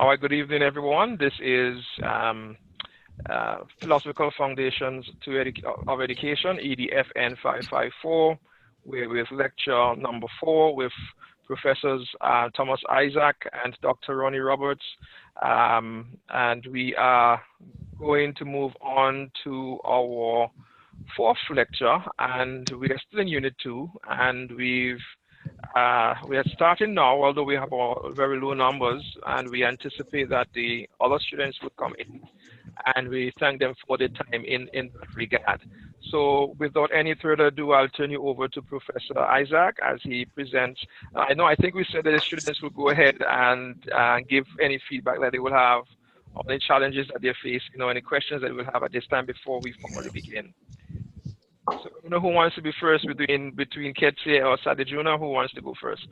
All right, good evening, everyone. This is Philosophical Foundations of Education, EDFN554, with lecture number 4 with Professors Thomas Isaac and Dr. Ronnie Roberts. And we are going to move on to our 4th lecture, and we are still in Unit 2, and we are starting now, although we have our very low numbers, and we anticipate that the other students will come in, and we thank them for their time in that regard. So without any further ado, I'll turn you over to Professor Isaac as he presents. I think we said that the students will go ahead and give any feedback that they will have on the challenges that they face, any questions that they will have at this time before we formally begin. So I don't know who wants to be first between Ketse or Sadijuna. Who wants to go first?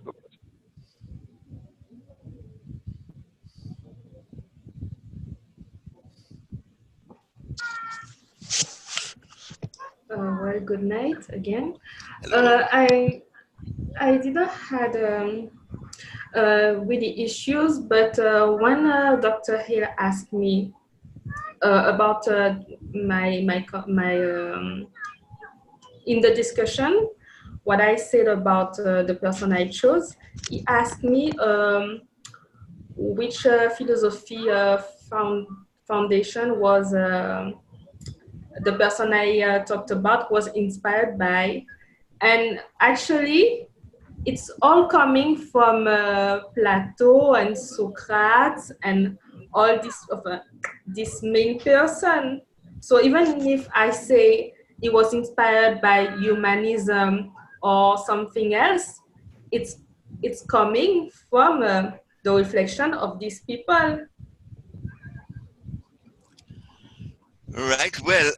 Well, good night again. I didn't had really issues, but when Dr. Hill asked me about my in the discussion, what I said about the person I chose, he asked me which philosophy foundation was the person I talked about was inspired by. And actually, it's all coming from Plato and Socrates and all this main person. So even if I say it was inspired by humanism or something else, it's coming from the reflection of these people. Right. Well,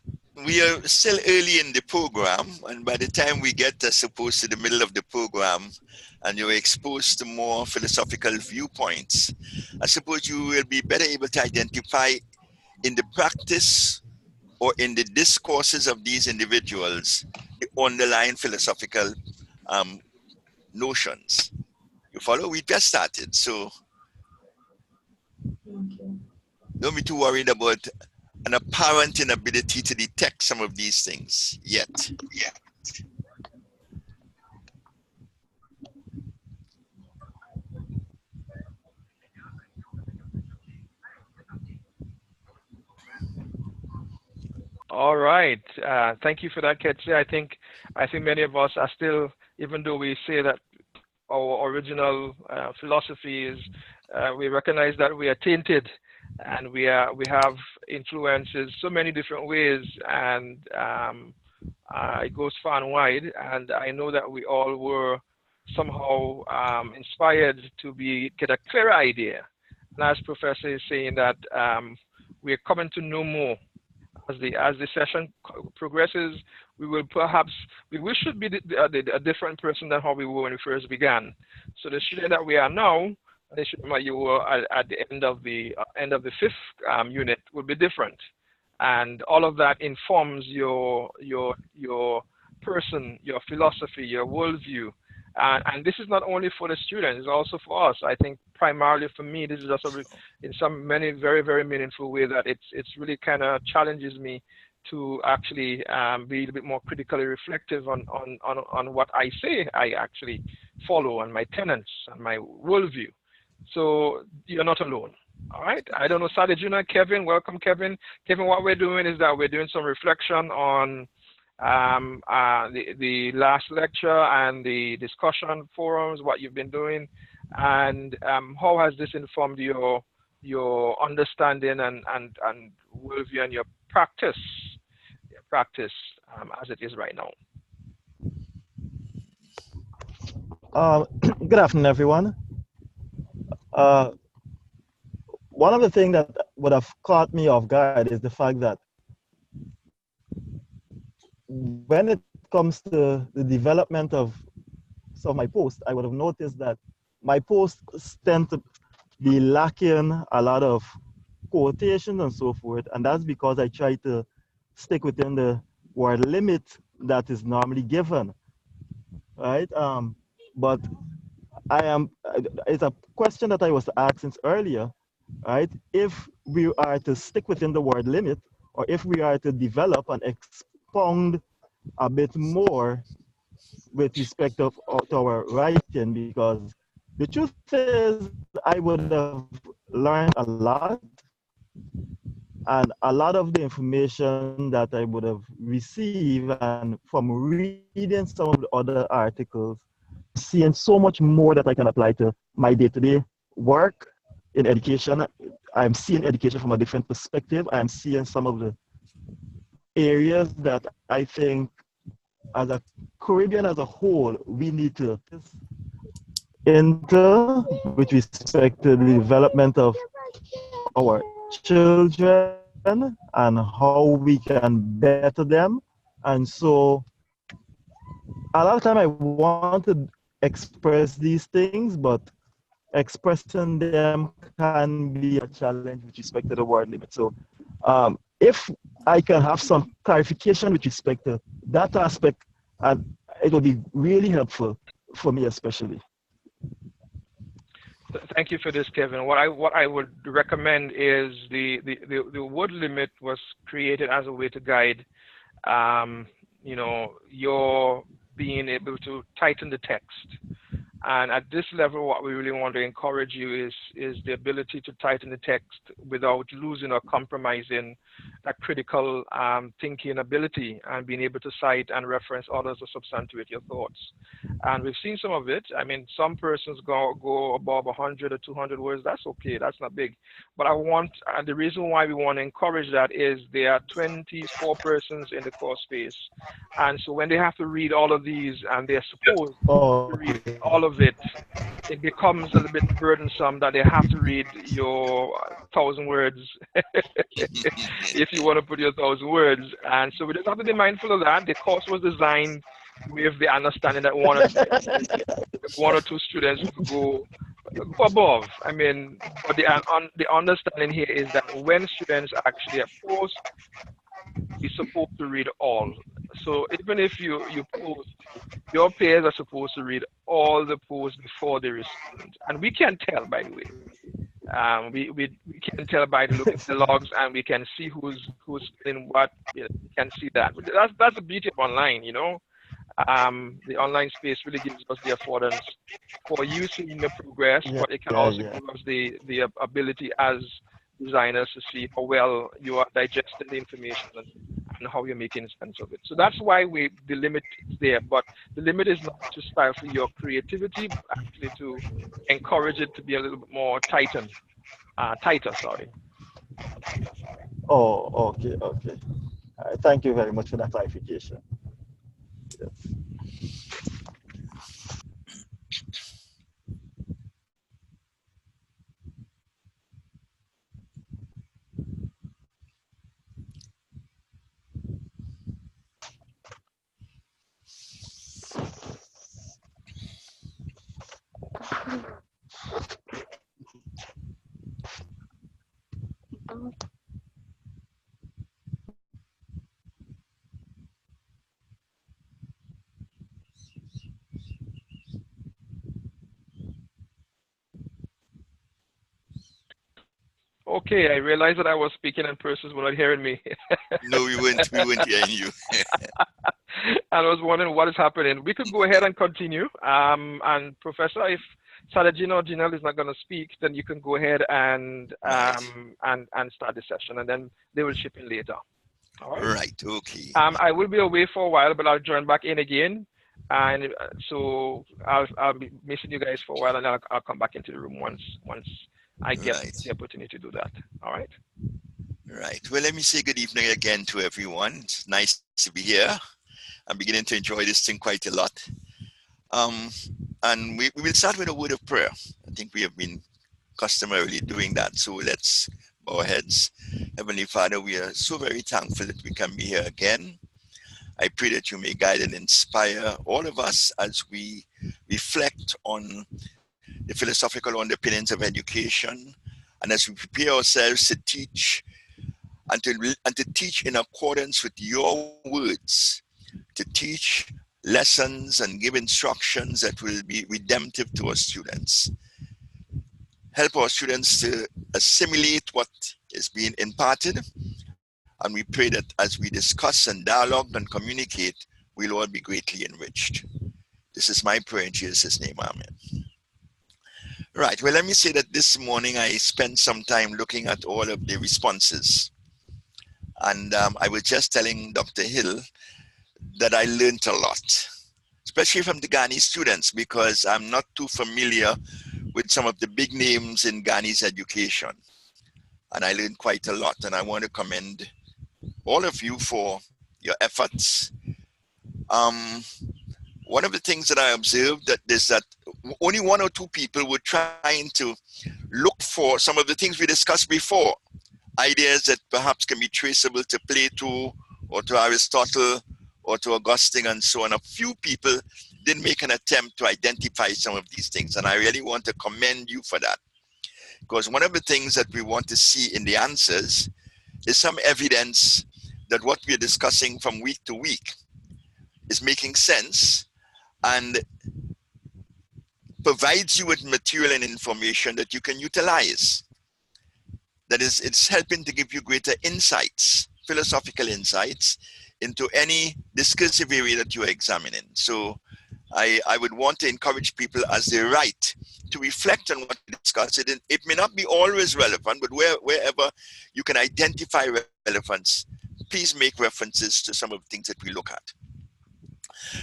we are still early in the program, and by the time we get, I suppose, to the middle of the program, and you're exposed to more philosophical viewpoints, I suppose you will be better able to identify in the practice or in the discourses of these individuals the underlying philosophical notions. You follow? We just started, so don't be too worried about an apparent inability to detect some of these things yet. All right. Thank you for that, Ketse. I think many of us are still, even though we say that our original philosophy is, we recognize that we are tainted, and we have influences so many different ways, and it goes far and wide. And I know that we all were somehow inspired to get a clearer idea. And as Professor is saying that we're coming to know more. As the session progresses, we should be a different person than how we were when we first began. So the student that we are now, the student that you were at the end of the 5th unit, will be different, and all of that informs your person, your philosophy, your worldview. And this is not only for the students, it's also for us. I think primarily for me, this is also in many very, very meaningful way that it's really kind of challenges me to actually be a little bit more critically reflective on what I say I actually follow, and my tenets and my worldview. So you're not alone. All right. I don't know, Sadijuna, Kevin, welcome, Kevin. Kevin, what we're doing is that we're doing some reflection on the last lecture and the discussion forums, what you've been doing, and how has this informed your understanding and worldview and your practice as it is right now. Good afternoon, everyone. One of the things that would have caught me off guard is the fact that when it comes to the development of some of my posts, I would have noticed that my posts tend to be lacking a lot of quotations and so forth, and that's because I try to stick within the word limit that is normally given, right? But it's a question that I was asked since earlier, right? If we are to stick within the word limit, or if we are to develop and expound a bit more with respect to our writing, because the truth is I would have learned a lot, and a lot of the information that I would have received and from reading some of the other articles, I'm seeing so much more that I can apply to my day-to-day work in education. I'm seeing education from a different perspective. I'm seeing some of the areas that I think as a Caribbean as a whole, we need to into with respect to the development of our children and how we can better them. And so a lot of time I want to express these things, but expressing them can be a challenge with respect to the word limit. So if I can have some clarification with respect to that aspect, and it will be really helpful for me especially. Thank you for this, Kevin. What I would recommend is the word limit was created as a way to guide, um, your being able to tighten the text. And at this level, what we really want to encourage you is the ability to tighten the text without losing or compromising that critical thinking ability and being able to cite and reference others to substantiate your thoughts. And we've seen some of it. I mean, some persons go above 100 or 200 words. That's okay. That's not big. But and the reason why we want to encourage that is there are 24 persons in the course space. And so when they have to read all of these and they're supposed to Okay. read all of it, it becomes a little bit burdensome that they have to read your 1,000 words if you want to put your 1,000 words. And so we just have to be mindful of that. The course was designed with the understanding that one or two students could go above. I mean, but the understanding here is that when students actually post, we're supposed to read all. So even if you post, your peers are supposed to read all the posts before they respond. And we can tell, by the way. We can tell by the look at the logs, and we can see who's in what. We can see that. But that's the beauty of online. The online space really gives us the affordance for you seeing the progress, Yeah, but it can yeah, also yeah. give us the ability as designers to see how well you are digesting the information and how you're making sense of it. So that's why the limit is there, but the limit is not to stifle your creativity, but actually to encourage it to be a little bit more tighter, sorry. Oh, okay, okay. Thank you very much for that clarification. Yes. Okay, I realized that I was speaking and persons were not hearing me. No, we weren't hearing you. I was wondering what is happening. We could go ahead and continue. And Professor, if Sadajino or Janelle is not going to speak, then you can go ahead and Right. start the session, and then they will chip in later. All right. Right. Okay. I will be away for a while, but I'll join back in again. And so I'll be missing you guys for a while, and I'll come back into the room once I get Right. the opportunity to do that. All right. Right. Well, let me say good evening again to everyone. It's nice to be here. I'm beginning to enjoy this thing quite a lot. And we will start with a word of prayer. I think we have been customarily doing that. So let's bow our heads. Heavenly Father, we are so very thankful that we can be here again. I pray that you may guide and inspire all of us as we reflect on the philosophical underpinnings of education, and as we prepare ourselves to teach and to teach in accordance with your words, to teach lessons and give instructions that will be redemptive to our students. help our students to assimilate what is being imparted. And we pray that as we discuss and dialogue and communicate, we'll all be greatly enriched. This is my prayer in Jesus' name, amen. Right, well, let me say that this morning I spent some time looking at all of the responses. And I was just telling Dr. Hill that I learned a lot, especially from the Ghanese students, because I'm not too familiar with some of the big names in Ghanese education. And I learned quite a lot, and I want to commend all of you for your efforts. One of the things that I observed is that only one or two people were trying to look for some of the things we discussed before, ideas that perhaps can be traceable to Plato or to Aristotle or to Augustine and so on. A few people did make an attempt to identify some of these things, and I really want to commend you for that. Because one of the things that we want to see in the answers is some evidence that what we're discussing from week to week is making sense and provides you with material and information that you can utilize. That is, it's helping to give you greater insights, philosophical insights, into any discursive area that you are examining. So I would want to encourage people as they write to reflect on what we discuss. It may not be always relevant, but wherever you can identify relevance, please make references to some of the things that we look at.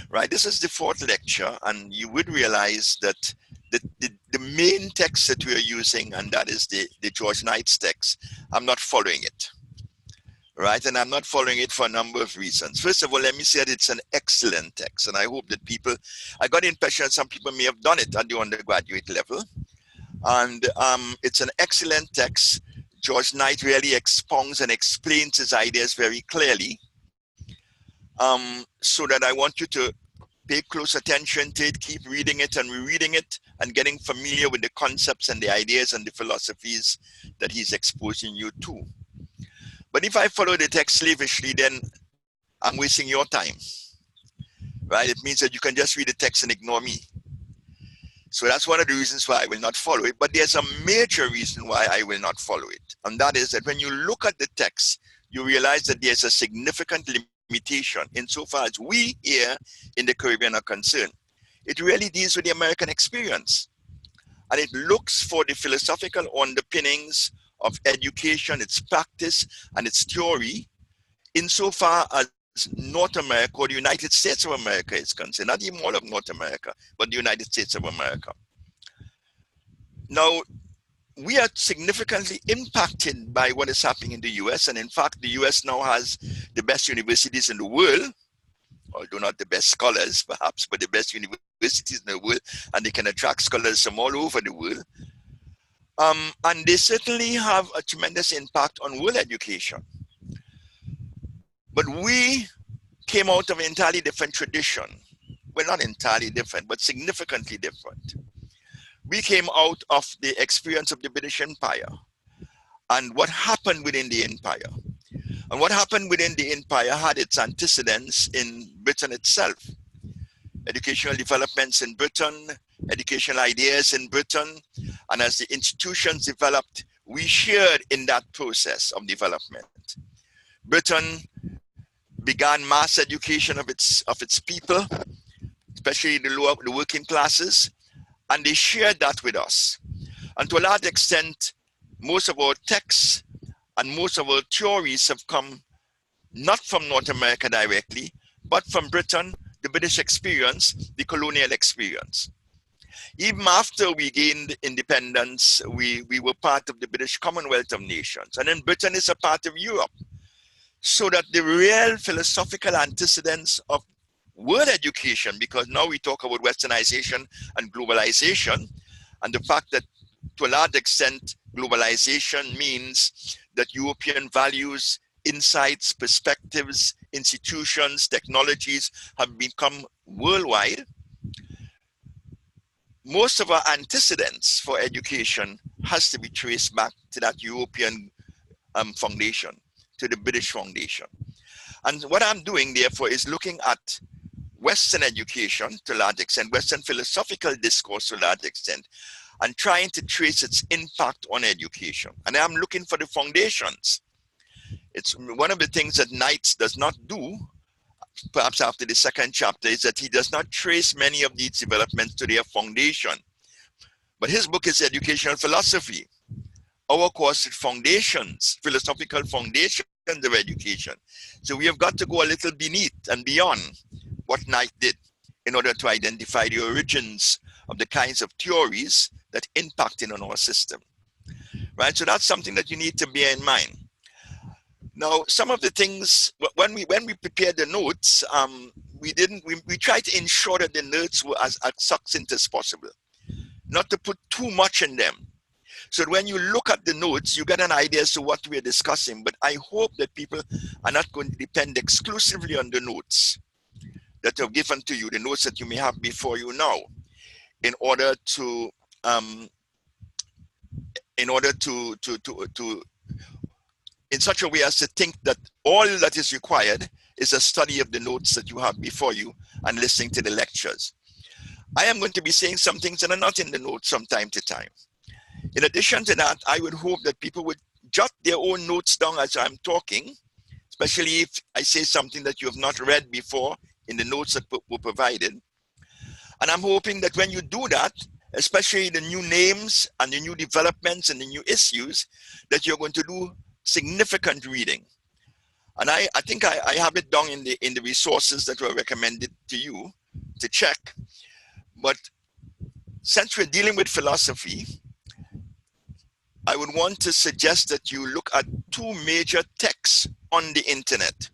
Right, this is the fourth lecture, and you would realize that the main text that we are using, and that is the George Knight's text, I'm not following it. Right, and I'm not following it for a number of reasons. First of all, let me say that it's an excellent text, and I hope that people, I got the impression that some people may have done it at the undergraduate level, and it's an excellent text. George Knight really expounds and explains his ideas very clearly, so that I want you to pay close attention to it, keep reading it and rereading it, and getting familiar with the concepts and the ideas and the philosophies that he's exposing you to. But if I follow the text slavishly, then I'm wasting your time, right? It means that you can just read the text and ignore me. So that's one of the reasons why I will not follow it. But there's a major reason why I will not follow it. And that is that when you look at the text, you realize that there's a significant limitation insofar as we here in the Caribbean are concerned. It really deals with the American experience. And it looks for the philosophical underpinnings of education, its practice, and its theory, insofar as North America or the United States of America is concerned, not even all of North America, but the United States of America. Now, we are significantly impacted by what is happening in the US, and in fact, the US now has the best universities in the world, although not the best scholars perhaps, but the best universities in the world, and they can attract scholars from all over the world. And they certainly have a tremendous impact on world education. But we came out of an entirely different tradition. Well, not entirely different, but significantly different. We came out of the experience of the British Empire and what happened within the empire. And what happened within the empire had its antecedents in Britain itself. Educational developments in Britain, educational ideas in Britain, and as the institutions developed, we shared in that process of development. Britain began mass education of its people, especially the working classes, and they shared that with us. And to a large extent, most of our texts and most of our theories have come not from North America directly, but from Britain, the British experience, the colonial experience. Even after we gained independence, we were part of the British Commonwealth of Nations. And then Britain is a part of Europe. So that the real philosophical antecedents of world education, because now we talk about westernization and globalization, and the fact that to a large extent, globalization means that European values, insights, perspectives, institutions, technologies have become worldwide. Most of our antecedents for education has to be traced back to that European foundation, to the British foundation. And what I'm doing, therefore, is looking at Western education to a large extent, Western philosophical discourse to a large extent, and trying to trace its impact on education. And I'm looking for the foundations. It's one of the things that Knights does not do, perhaps after the second chapter, is that he does not trace many of these developments to their foundation. But his book is Educational Philosophy. Our course is Foundations, Philosophical Foundations of Education. So we have got to go a little beneath and beyond what Knight did in order to identify the origins of the kinds of theories that impacted on our system. Right, so that's something that you need to bear in mind. Now, some of the things, when we prepared the notes, we tried to ensure that the notes were as succinct as possible, not to put too much in them. So when you look at the notes, you get an idea as to what we're discussing, but I hope that people are not going to depend exclusively on the notes that are given to you, the notes that you may have before you now, in order to in such a way as to think that all that is required is a study of the notes that you have before you and listening to the lectures. I am going to be saying some things that are not in the notes from time to time. In addition to that, I would hope that people would jot their own notes down as I'm talking, especially if I say something that you have not read before in the notes that were provided. And I'm hoping that when you do that, especially the new names and the new developments and the new issues, that you're going to do significant reading. And I think I have it down in the resources that were recommended to you to check. But since we're dealing with philosophy, I would want to suggest that you look at two major texts on the internet.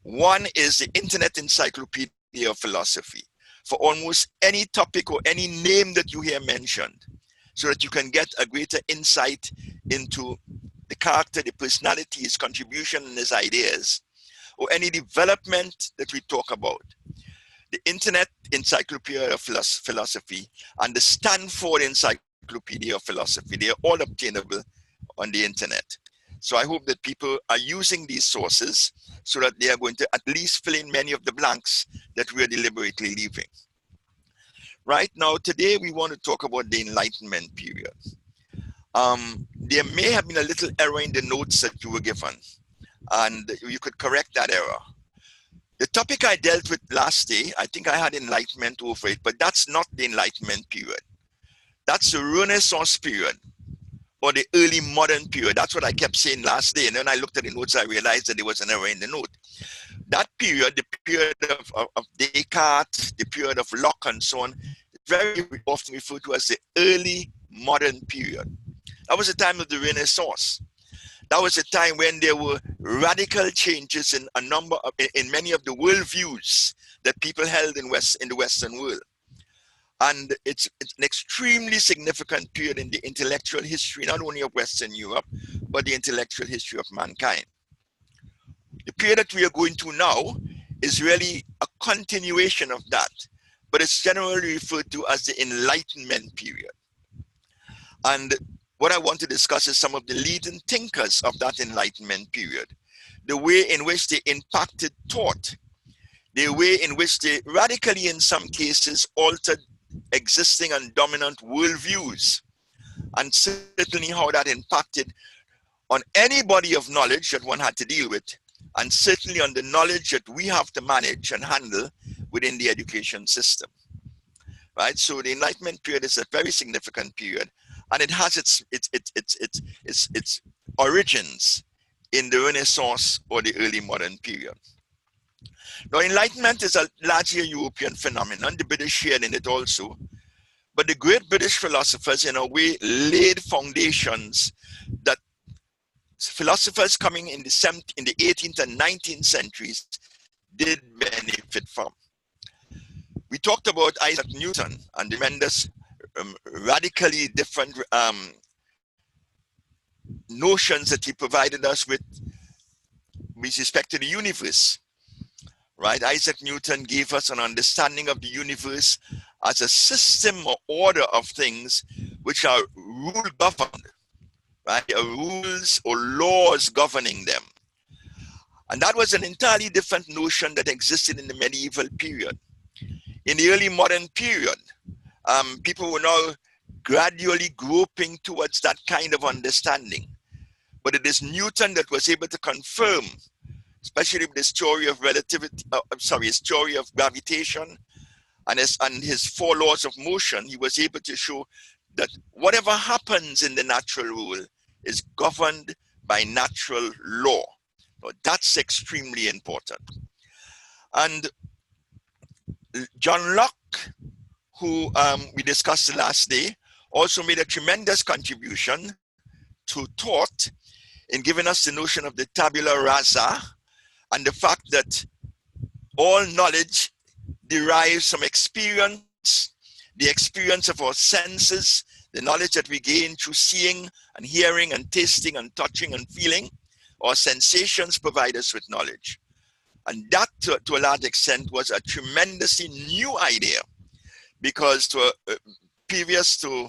One is the Internet Encyclopedia of Philosophy for almost any topic or any name that you hear mentioned, so that you can get a greater insight into the character, the personality, his contribution, and his ideas, or any development that we talk about. The Internet Encyclopedia of Philosophy and the Stanford Encyclopedia of Philosophy, they are all obtainable on the internet. So I hope that people are using these sources so that they are going to at least fill in many of the blanks that we are deliberately leaving. Right now, today we want to talk about the Enlightenment period. There may have been a little error in the notes that you were given, and you could correct that error. The topic I dealt with last day, I think I had Enlightenment over it, but that's not the Enlightenment period. That's the Renaissance period, or the early modern period. That's what I kept saying last day. And then I looked at the notes, I realized that there was an error in the note. That period, the period of Descartes, the period of Locke and so on, very often referred to as the early modern period. That was the time of the Renaissance. That was the time when there were radical changes in in many of the worldviews that people held in the Western world. And it's an extremely significant period in the intellectual history, not only of Western Europe, but the intellectual history of mankind. The period that we are going through now is really a continuation of that, but it's generally referred to as the Enlightenment period. And what I want to discuss is some of the leading thinkers of that Enlightenment period, the way in which they impacted thought, the way in which they radically, in some cases, altered existing and dominant worldviews, and certainly how that impacted on any body of knowledge that one had to deal with, and certainly on the knowledge that we have to manage and handle within the education system. Right? So the Enlightenment period is a very significant period, and it has its origins in the Renaissance or the early modern period. Now, Enlightenment is a largely European phenomenon. The British shared in it also. But the great British philosophers, in a way, laid foundations that philosophers coming in the 18th and 19th centuries did benefit from. We talked about Isaac Newton and the tremendous, radically different notions that he provided us with respect to the universe. Right? Isaac Newton gave us an understanding of the universe as a system or order of things which are rule governed, right? Rules or laws governing them. And that was an entirely different notion that existed in the medieval period. In the early modern period, people were now gradually groping towards that kind of understanding. But it is Newton that was able to confirm, especially with his theory of relativity, his theory of gravitation and his four laws of motion. He was able to show that whatever happens in the natural world is governed by natural law. So that's extremely important. And John Locke, who we discussed the last day, also made a tremendous contribution to thought in giving us the notion of the tabula rasa and the fact that all knowledge derives from experience, the experience of our senses, the knowledge that we gain through seeing and hearing and tasting and touching and feeling. Our sensations provide us with knowledge. And that, to a large extent, was a tremendously new idea, because previous to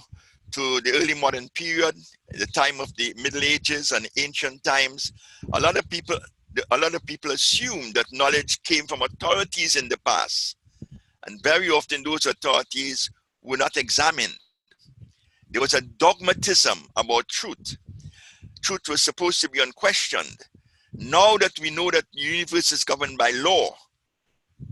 the early modern period, the time of the Middle Ages and ancient times, a lot of people assumed that knowledge came from authorities in the past. And very often those authorities were not examined. There was a dogmatism about truth. Truth was supposed to be unquestioned. Now that we know that the universe is governed by law,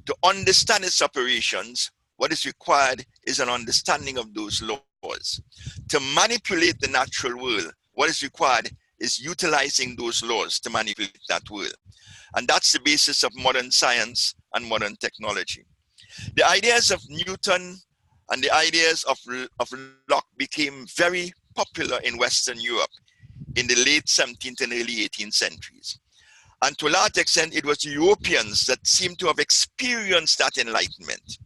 to understand its operations, what is required is an understanding of those laws. To manipulate the natural world, what is required is utilizing those laws to manipulate that world. And that's the basis of modern science and modern technology. The ideas of Newton and the ideas of Locke became very popular in Western Europe in the late 17th and early 18th centuries. And to a large extent, it was Europeans that seemed to have experienced that enlightenment.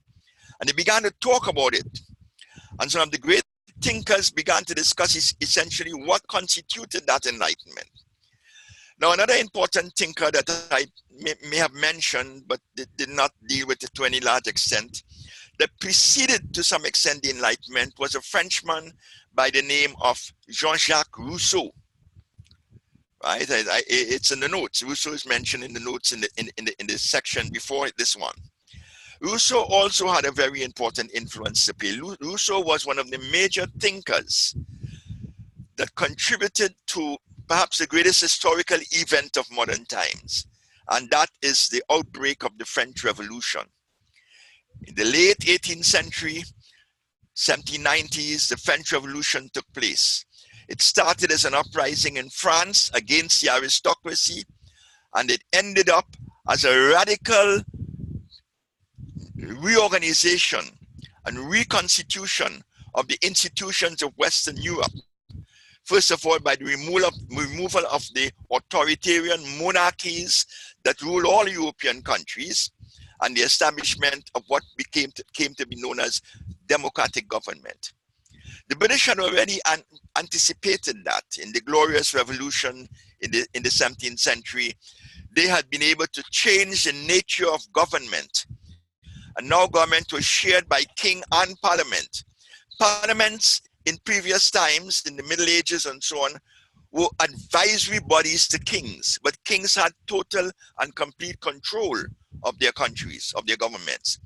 And they began to talk about it. And some of the great thinkers began to discuss essentially what constituted that enlightenment. Now, another important thinker that I may have mentioned, but did not deal with it to any large extent, that preceded to some extent the Enlightenment, was a Frenchman by the name of Jean-Jacques Rousseau. Right? It's in the notes. Rousseau is mentioned in the notes in the section before this one. Rousseau also had a very important influence to play. Rousseau was one of the major thinkers that contributed to perhaps the greatest historical event of modern times, and that is the outbreak of the French Revolution. In the late 18th century, 1790s, the French Revolution took place. It started as an uprising in France against the aristocracy, and it ended up as a radical reorganization and reconstitution of the institutions of Western Europe. First of all, by the removal of the authoritarian monarchies that rule all European countries, and the establishment of what came to be known as democratic government. The British had already anticipated that in the Glorious Revolution in the 17th century. They had been able to change the nature of government. And now government was shared by king and parliament. Parliaments in previous times, in the Middle Ages and so on, were advisory bodies to kings, but kings had total and complete control of their countries, of their governments.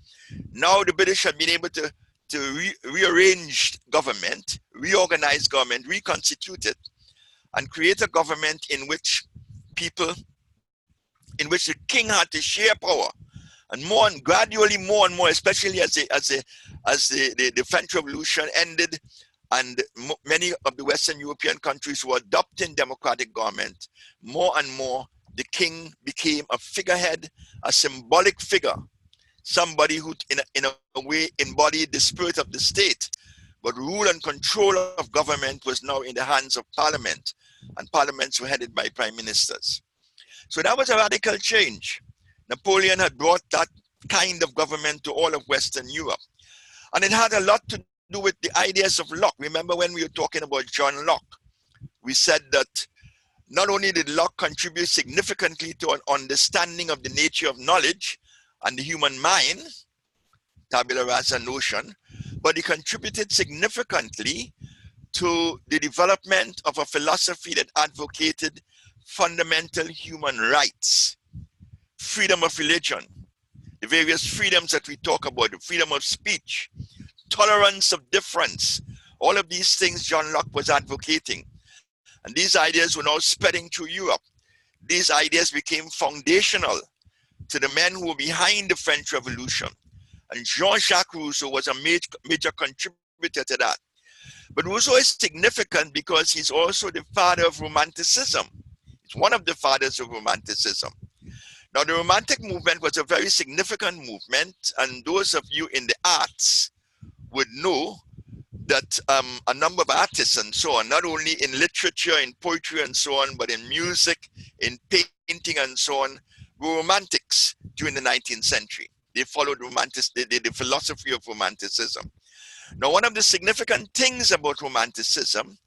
Now the British have been able to rearrange government, reorganize government, reconstitute it, and create a government in which the king had to share power, and gradually more and more, especially as the French Revolution ended, and many of the Western European countries were adopting democratic government, more and more the king became a figurehead, a symbolic figure, somebody who in a way embodied the spirit of the state, but rule and control of government was now in the hands of parliament, and parliaments were headed by prime ministers. So that was a radical change. Napoleon had brought that kind of government to all of Western Europe. And it had a lot to do with the ideas of Locke. Remember when we were talking about John Locke, we said that not only did Locke contribute significantly to an understanding of the nature of knowledge and the human mind, tabula rasa notion, but he contributed significantly to the development of a philosophy that advocated fundamental human rights, freedom of religion, the various freedoms that we talk about, the freedom of speech, tolerance of difference, All of these things John Locke was advocating. And these ideas were now spreading through Europe. These ideas became foundational to the men who were behind the French Revolution. And Jean-Jacques Rousseau was a major contributor to that. But Rousseau is significant because he's also the father of Romanticism. He's one of the fathers of Romanticism. Now, the Romantic movement was a very significant movement, and those of you in the arts would know that a number of artists and so on, not only in literature, in poetry and so on, but in music, in painting and so on, were Romantics during the 19th century. They followed the philosophy of Romanticism. Now, one of the significant things about Romanticism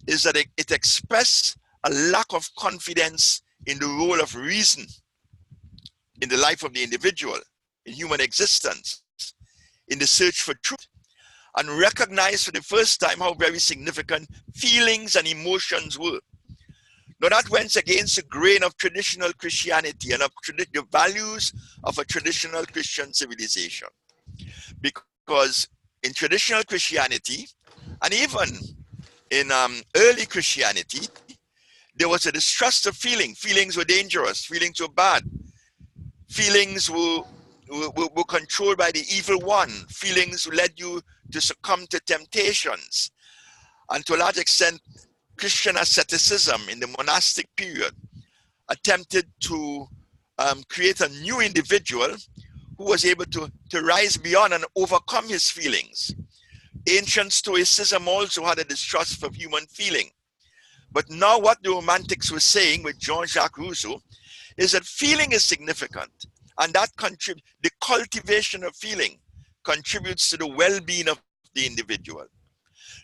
is that it expressed a lack of confidence in the role of reason in the life of the individual, in human existence, in the search for truth, and recognized for the first time how very significant feelings and emotions were. Now, that went against the grain of traditional Christianity and of the values of a traditional Christian civilization. Because in traditional Christianity, and even in early Christianity, there was a distrust of feeling. Feelings were dangerous. Feelings were bad. Feelings were controlled by the evil one. Feelings led you to succumb to temptations. And to a large extent, Christian asceticism in the monastic period attempted to create a new individual who was able to rise beyond and overcome his feelings. Ancient Stoicism also had a distrust of human feeling. But now what the Romantics were saying with Jean-Jacques Rousseau is that feeling is significant, and that the cultivation of feeling contributes to the well-being of the individual.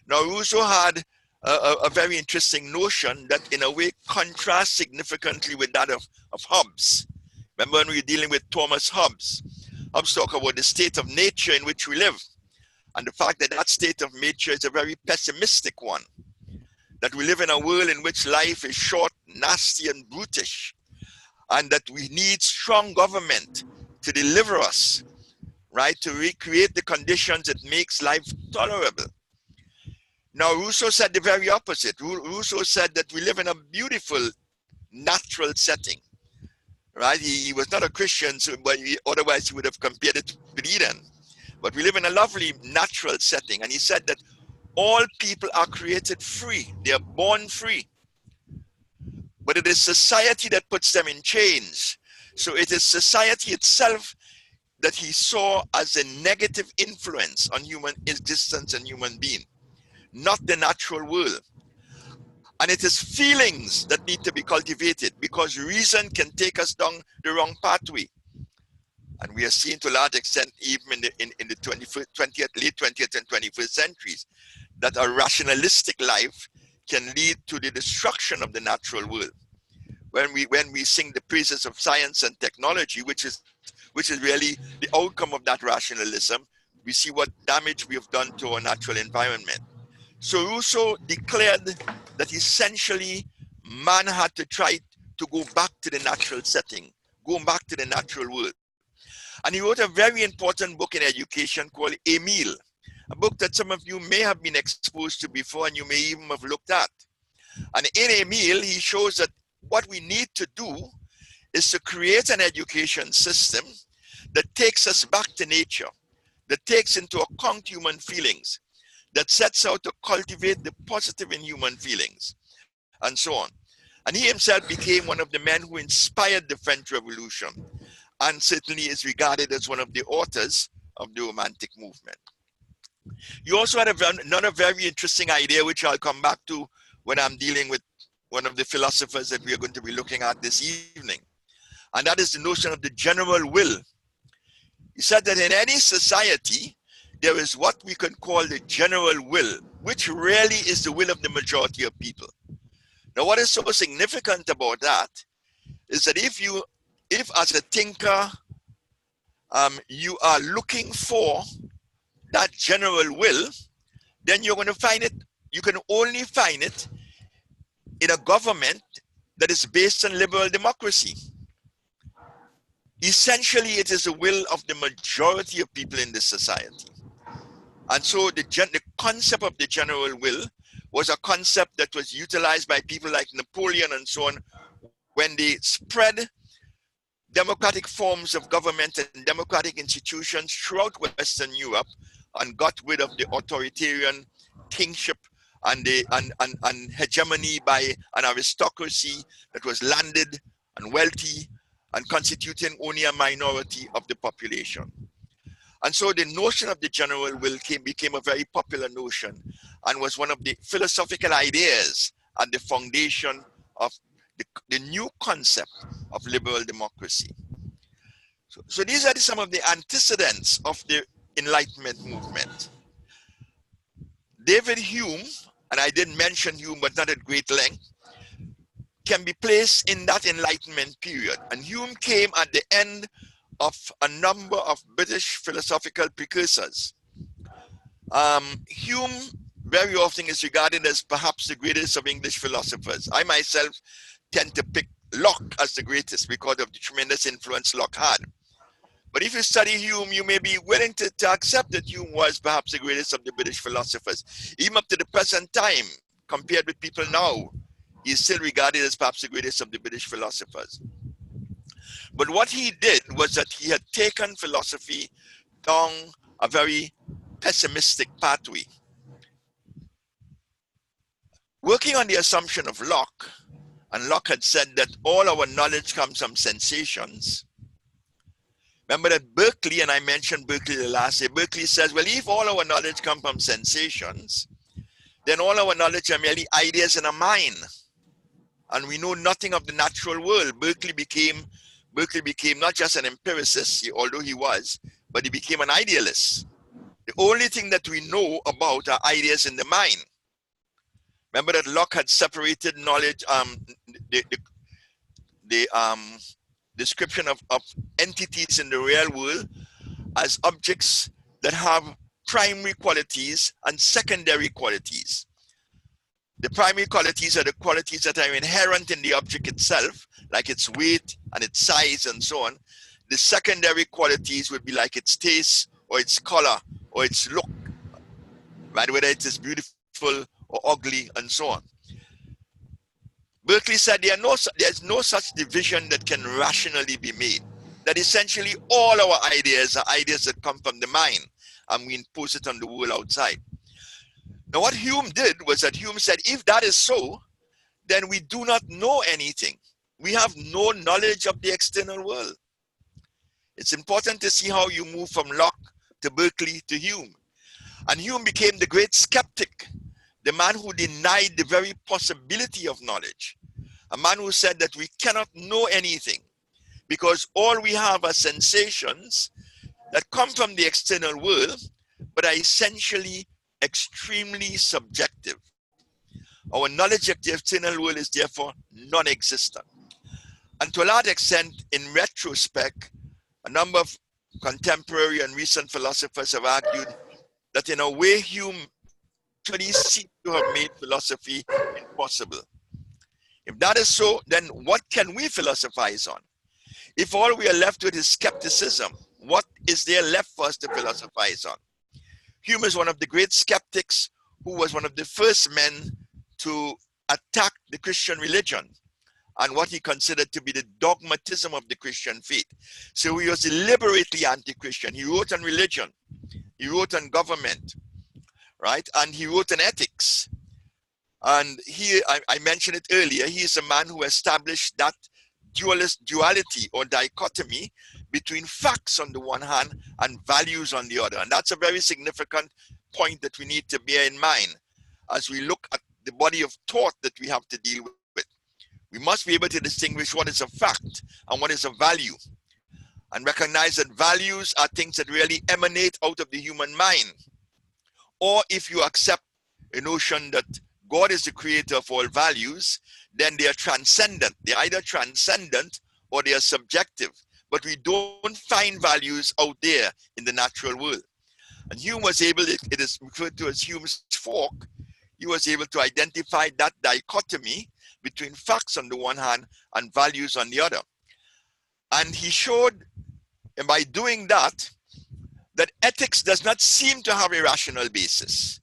Now, Rousseau had a very interesting notion that in a way contrasts significantly with that of Hobbes. Remember when we were dealing with Thomas Hobbes? Hobbes talked about the state of nature in which we live, and the fact that that state of nature is a very pessimistic one. That we live in a world in which life is short, nasty, and brutish, and that we need strong government to deliver us, right, to recreate the conditions that makes life tolerable. Now, Rousseau said the very opposite. Rousseau said that we live in a beautiful, natural setting, right? He was not a Christian, but otherwise he would have compared it to Eden. But we live in a lovely, natural setting, and he said that all people are created free. They are born free. But it is society that puts them in chains. So it is society itself that he saw as a negative influence on human existence and human being, not the natural world. And it is feelings that need to be cultivated, because reason can take us down the wrong pathway. And we are seeing to a large extent, even in the 20th, late 20th and 21st centuries, that a rationalistic life can lead to the destruction of the natural world. When we sing the praises of science and technology, which is really the outcome of that rationalism, we see what damage we have done to our natural environment. So Rousseau declared that essentially man had to try to go back to the natural setting, go back to the natural world. And he wrote a very important book in education called Emile, a book that some of you may have been exposed to before and you may even have looked at. And in Emile, he shows that what we need to do is to create an education system that takes us back to nature, that takes into account human feelings, that sets out to cultivate the positive in human feelings, and so on. And he himself became one of the men who inspired the French Revolution, and certainly is regarded as one of the authors of the Romantic movement. You also had another very interesting idea, which I'll come back to when I'm dealing with one of the philosophers that we are going to be looking at this evening. And that is the notion of the general will. He said that in any society, there is what we can call the general will, which really is the will of the majority of people. Now, what is so significant about that is that if as a thinker, you are looking for that general will, then you're going to find it, you can only find it in a government that is based on liberal democracy. Essentially, it is the will of the majority of people in this society. And so the concept of the general will was a concept that was utilized by people like Napoleon and so on when they spread democratic forms of government and democratic institutions throughout Western Europe and got rid of the authoritarian kingship and the and hegemony by an aristocracy that was landed and wealthy and constituting only a minority of the population. And so the notion of the general will became a very popular notion and was one of the philosophical ideas at the foundation of the new concept of liberal democracy. So these are some of the antecedents of the Enlightenment movement. David Hume, and I didn't mention Hume, but not at great length, can be placed in that Enlightenment period. And Hume came at the end of a number of British philosophical precursors. Hume very often is regarded as perhaps the greatest of English philosophers. I myself tend to pick Locke as the greatest because of the tremendous influence Locke had. But if you study Hume, you may be willing to accept that Hume was perhaps the greatest of the British philosophers. Even up to the present time, compared with people now, he is still regarded as perhaps the greatest of the British philosophers. But what he did was that he had taken philosophy down a very pessimistic pathway. Working on the assumption of Locke, and Locke had said that all our knowledge comes from sensations. Remember that Berkeley, and I mentioned Berkeley the last day, Berkeley says, well, if all our knowledge comes from sensations, then all our knowledge are merely ideas in a mind. And we know nothing of the natural world. Berkeley became not just an empiricist, although he was, but he became an idealist. The only thing that we know about are ideas in the mind. Remember that Locke had separated knowledge, the description of entities in the real world as objects that have primary qualities and secondary qualities. The primary qualities are the qualities that are inherent in the object itself, like its weight and its size and so on. The secondary qualities would be like its taste or its color or its look, right? Whether it is beautiful or ugly and so on. Berkeley said there's no such division that can rationally be made. That essentially all our ideas are ideas that come from the mind and we impose it on the world outside. Now what Hume did was that Hume said, if that is so, then we do not know anything. We have no knowledge of the external world. It's important to see how you move from Locke to Berkeley to Hume. And Hume became the great skeptic, the man who denied the very possibility of knowledge. A man who said that we cannot know anything because all we have are sensations that come from the external world, but are essentially extremely subjective. Our knowledge of the external world is therefore non-existent. And to a large extent, in retrospect, a number of contemporary and recent philosophers have argued that in a way Hume actually seems to have made philosophy impossible. If that is so, then what can we philosophize on? If all we are left with is skepticism, what is there left for us to philosophize on? Hume is one of the great skeptics who was one of the first men to attack the Christian religion and what he considered to be the dogmatism of the Christian faith. So he was deliberately anti-Christian. He wrote on religion, he wrote on government, right? And he wrote on ethics. And he, I mentioned it earlier, he is a man who established that duality or dichotomy between facts on the one hand and values on the other. And that's a very significant point that we need to bear in mind as we look at the body of thought that we have to deal with. We must be able to distinguish what is a fact and what is a value, and recognize that values are things that really emanate out of the human mind. Or if you accept a notion that God is the creator of all values, then they are transcendent. They're either transcendent or they are subjective. But we don't find values out there in the natural world. And Hume was able, it is referred to as Hume's fork, he was able to identify that dichotomy between facts on the one hand and values on the other. And he showed, and by doing that that ethics does not seem to have a rational basis.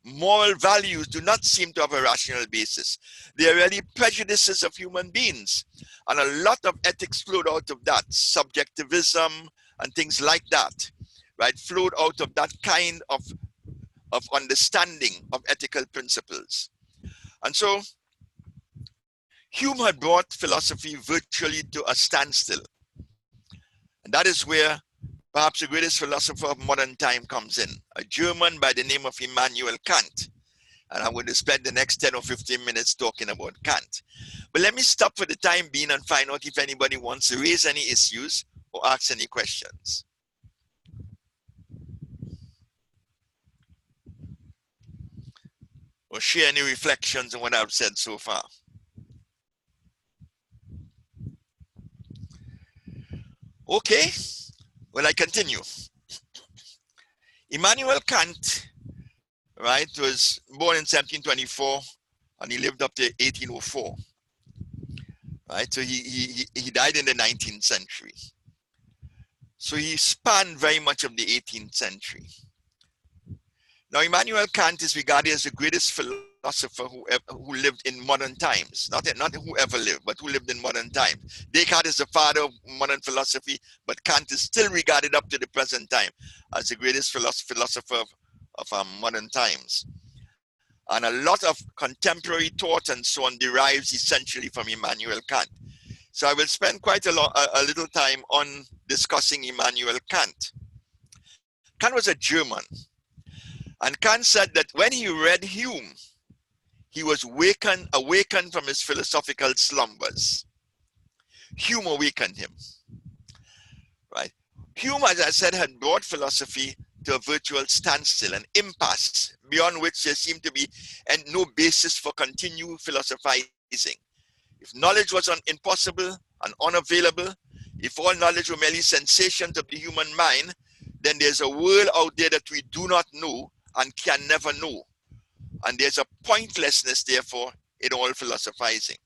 Moral values do not seem to have a rational basis. They are really prejudices of human beings. And a lot of ethics flowed out of that, subjectivism and things like that, right? Flowed out of that kind of understanding of ethical principles. And so Hume had brought philosophy virtually to a standstill. And that is where perhaps the greatest philosopher of modern time comes in, a German by the name of Immanuel Kant. And I'm going to spend the next 10 or 15 minutes talking about Kant. But let me stop for the time being and find out if anybody wants to raise any issues or ask any questions. Or share any reflections on what I've said so far. Okay, well, I continue. Immanuel Kant, right, was born in 1724 and he lived up to 1804. Right, so he died in the 19th century. So he spanned very much of the 18th century. Now, Immanuel Kant is regarded as the greatest philosopher who lived in modern times. Not who ever lived, but who lived in modern times. Descartes is the father of modern philosophy, but Kant is still regarded up to the present time as the greatest philosopher of modern times. And a lot of contemporary thought and so on derives essentially from Immanuel Kant. So I will spend quite a little time on discussing Immanuel Kant. Kant was a German. And Kant said that when he read Hume, he was awakened from his philosophical slumbers. Hume awakened him. Right? Hume, as I said, had brought philosophy to a virtual standstill, an impasse, beyond which there seemed to be no basis for continued philosophizing. If knowledge was impossible and unavailable, if all knowledge were merely sensations of the human mind, then there's a world out there that we do not know and can never know. And there's a pointlessness, therefore, in all philosophizing.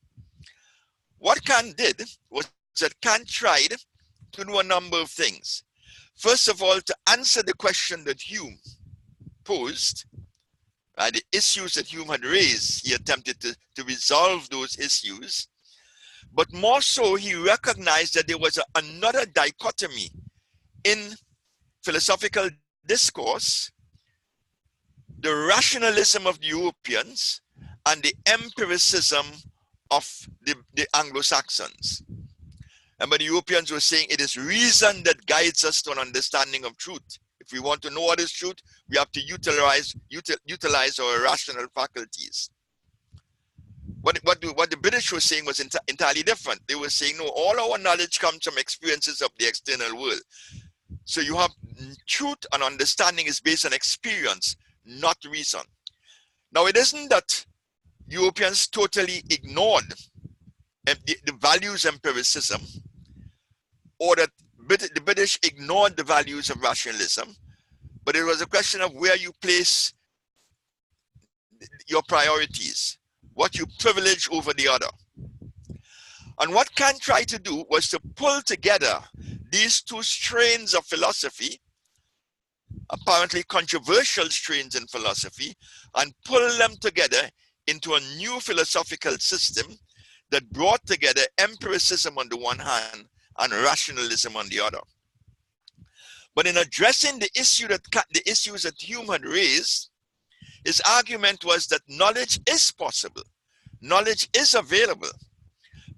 What Kant did was that Kant tried to do a number of things. First of all, to answer the question that Hume posed, the issues that Hume had raised, he attempted to resolve those issues. But more so, he recognized that there was another dichotomy in philosophical discourse: the rationalism of the Europeans and the empiricism of the Anglo-Saxons. And when the Europeans were saying it is reason that guides us to an understanding of truth. If we want to know what is truth, we have to utilize our rational faculties. What the British were saying was entirely different. They were saying, no, all our knowledge comes from experiences of the external world. So you have truth and understanding is based on experience, not reason. Now, it isn't that Europeans totally ignored the values of empiricism, or that the British ignored the values of rationalism, but it was a question of where you place your priorities, what you privilege over the other. And what Kant tried to do was to pull together these two strains of philosophy, apparently controversial strains in philosophy, and pull them together into a new philosophical system that brought together empiricism on the one hand and rationalism on the other. But in addressing the issues that Hume had raised, his argument was that knowledge is possible, knowledge is available,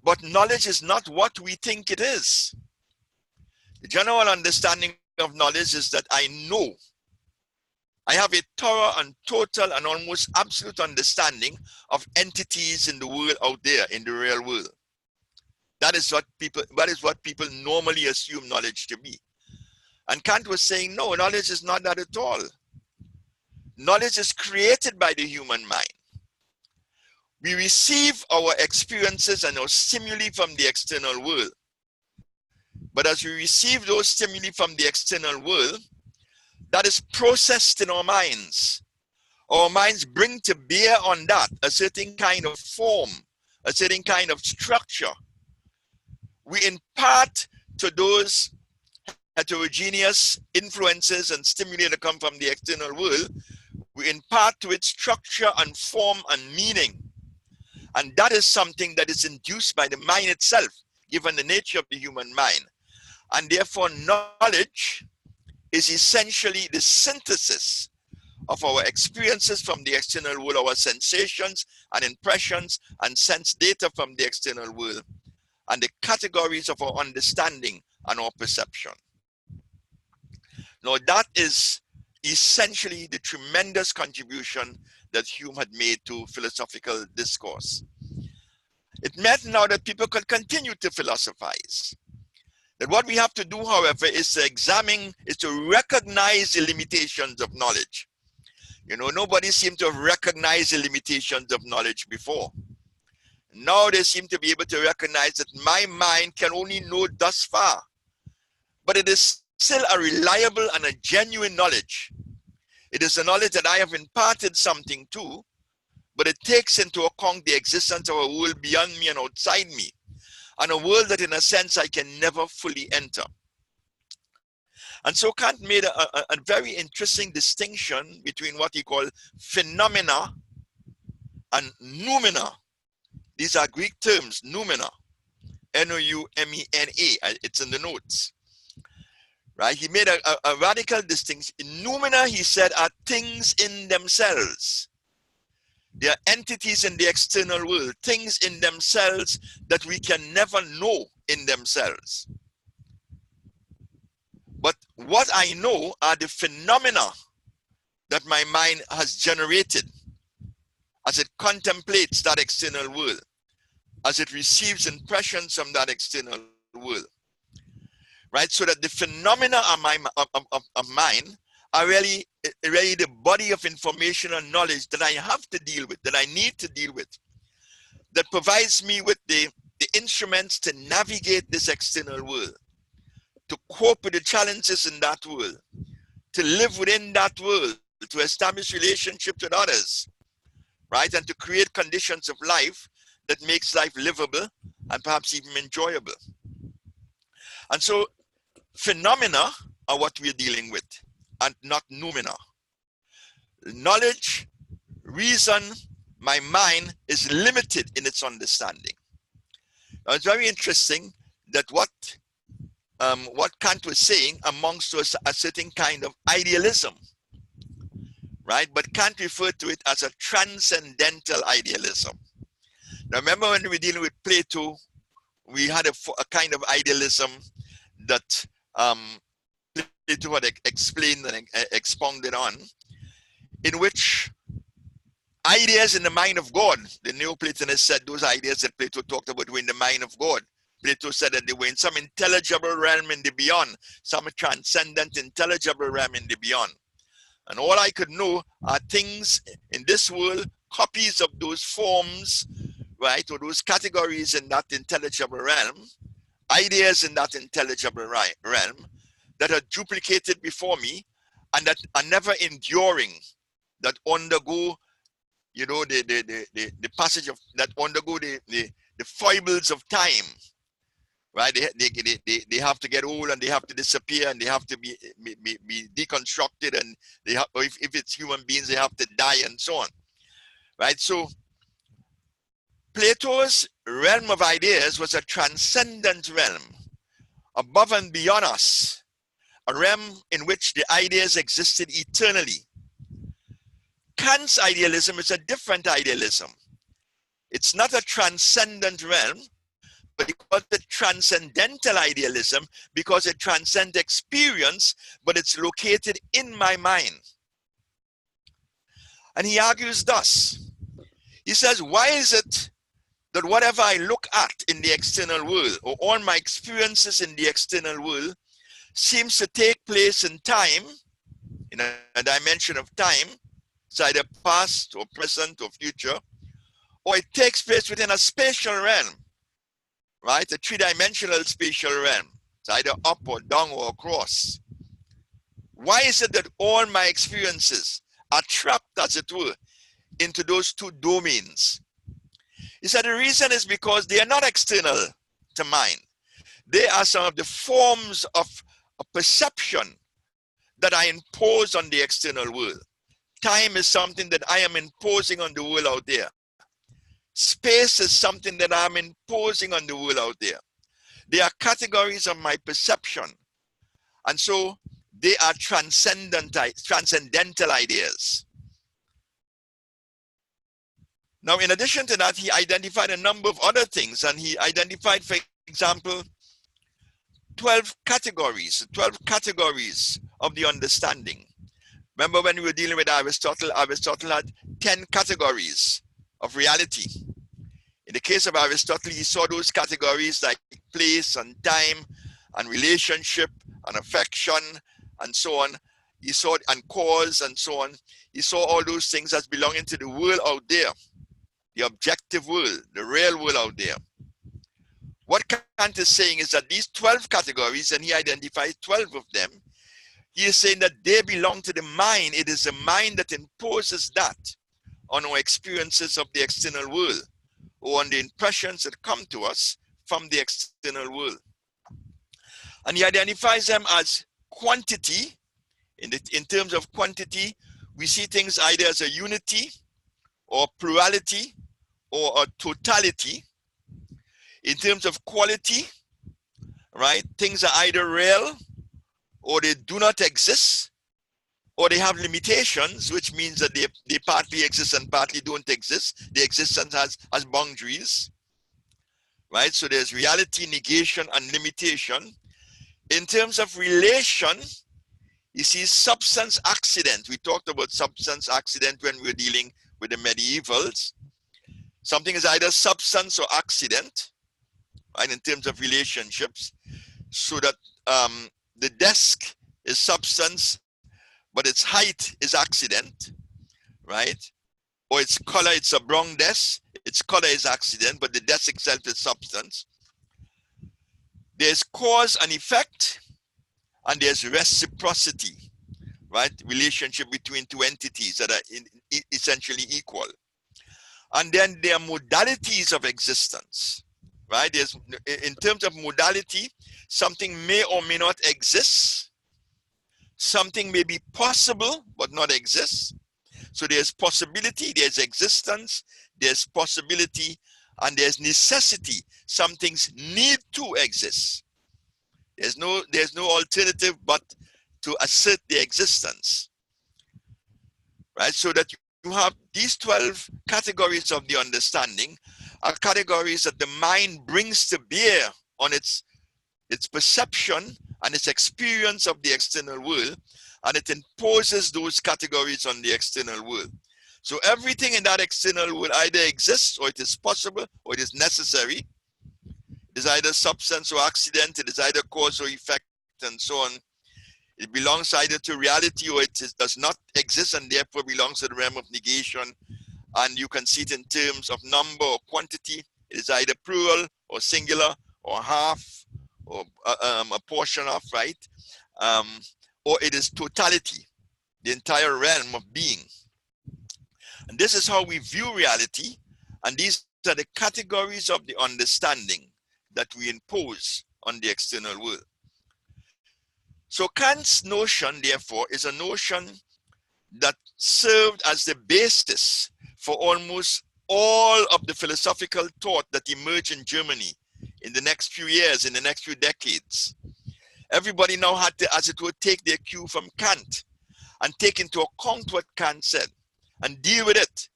but knowledge is not what we think it is. The general understanding of knowledge is that I know. I have a thorough and total and almost absolute understanding of entities in the world out there, in the real world. That is what people normally assume knowledge to be. And Kant was saying, no, knowledge is not that at all. Knowledge is created by the human mind. We receive our experiences and our stimuli from the external world. But as we receive those stimuli from the external world, that is processed in our minds. Our minds bring to bear on that a certain kind of form, a certain kind of structure. We impart to those heterogeneous influences and stimuli that come from the external world, we impart to it structure and form and meaning. And that is something that is induced by the mind itself, given the nature of the human mind. And therefore, knowledge is essentially the synthesis of our experiences from the external world, our sensations and impressions and sense data from the external world, and the categories of our understanding and our perception. Now, that is essentially the tremendous contribution that Hume had made to philosophical discourse. It meant now that people could continue to philosophize. That what we have to do, however, is to examine, is to recognize the limitations of knowledge. You know, nobody seemed to have recognized the limitations of knowledge before. Now they seem to be able to recognize that my mind can only know thus far, but it is still a reliable and a genuine knowledge. It is a knowledge that I have imparted something to, but it takes into account the existence of a world beyond me and outside me, and a world that in a sense I can never fully enter. And so Kant made a very interesting distinction between what he called phenomena and noumena. These are Greek terms, noumena, N-O-U-M-E-N-A, it's in the notes. Right? He made a radical distinction. Noumena, he said, are things in themselves. They are entities in the external world, things in themselves that we can never know in themselves. But what I know are the phenomena that my mind has generated as it contemplates that external world, as it receives impressions from that external world. Right? So that the phenomena of mine are really the body of information and knowledge that I have to deal with, that I need to deal with, that provides me with the instruments to navigate this external world, to cope with the challenges in that world, to live within that world, to establish relationships with others, right? And to create conditions of life that makes life livable and perhaps even enjoyable. And so phenomena are what we're dealing with, and not noumena. Knowledge, reason, my mind is limited in its understanding. Now, it's very interesting that what Kant was saying amongst us a certain kind of idealism, right? But Kant referred to it as a transcendental idealism. Now, remember when we were dealing with Plato, we had a kind of idealism that Plato had explained and expounded on, in which ideas in the mind of God, the Neoplatonists said those ideas that Plato talked about were in the mind of God. Plato said that they were in some intelligible realm in the beyond, some transcendent intelligible realm in the beyond. And all I could know are things in this world, copies of those forms, right, or those categories in that intelligible realm, ideas in that intelligible realm that are duplicated before me and that are never enduring, that undergo, you know, the passage of, that undergo the foibles of time. Right, they have to get old and they have to disappear and they have to be deconstructed, and they have, or if it's human beings, they have to die and so on. Right, so Plato's realm of ideas was a transcendent realm, above and beyond us, a realm in which the ideas existed eternally. Kant's idealism is a different idealism. It's not a transcendent realm, but he calls it transcendental idealism because it transcends experience, but it's located in my mind. And he argues thus. He says, why is it that whatever I look at in the external world, or all my experiences in the external world, seems to take place in time, in a dimension of time, it's either past or present or future, or it takes place within a spatial realm, right? A three-dimensional spatial realm. It's either up or down or across. Why is it that all my experiences are trapped, as it were, into those two domains? He said the reason is because they are not external to mind. They are some of the forms of a perception that I impose on the external world. Time is something that I am imposing on the world out there. Space is something that I'm imposing on the world out there. They are categories of my perception. And so they are transcendental ideas. Now, in addition to that, he identified a number of other things, and he identified, for example, 12 categories of the understanding. Remember when we were dealing with Aristotle, Aristotle had 10 categories of reality. In the case of Aristotle, he saw those categories like place and time and relationship and affection and so on. He saw, and cause and so on. He saw all those things as belonging to the world out there, the objective world, the real world out there. What Kant is saying is that these 12 categories, and he identified 12 of them, he is saying that they belong to the mind. It is the mind that imposes that on our experiences of the external world, or on the impressions that come to us from the external world. And he identifies them as quantity. In terms of quantity, we see things either as a unity, or plurality, or a totality. In terms of quality, right, things are either real, or they do not exist, or they have limitations, which means that they partly exist and partly don't exist. The existence has boundaries, right? So there's reality, negation, and limitation. In terms of relation, you see substance accident. We talked about substance accident when we were dealing with the medievals. Something is either substance or accident, right, in terms of relationships. So that the desk is substance, but its height is accident, right? Or its color, it's a brown desk, its color is accident, but the desk itself is substance. There's cause and effect, and there's reciprocity, right? Relationship between two entities that are essentially equal. And then there are modalities of existence, right? There's, in terms of modality, something may or may not exist. Something may be possible, but not exist. So there's possibility, there's existence, there's possibility, and there's necessity. Some things need to exist. There's no alternative but to assert their existence, right? So that you have these 12 categories of the understanding are categories that the mind brings to bear on its perception and its experience of the external world, and it imposes those categories on the external world. So everything in that external world either exists, or it is possible, or it is necessary. It is either substance or accident, it is either cause or effect, and so on. It belongs either to reality, or it does not exist, and therefore belongs to the realm of negation. And you can see it in terms of number or quantity. It is either plural or singular or half, or a portion of, right? Or it is totality, the entire realm of being. And this is how we view reality, and these are the categories of the understanding that we impose on the external world. So Kant's notion, therefore, is a notion that served as the basis for almost all of the philosophical thought that emerged in Germany in the next few years, in the next few decades. Everybody now had to, as it were, take their cue from Kant and take into account what Kant said and deal with it.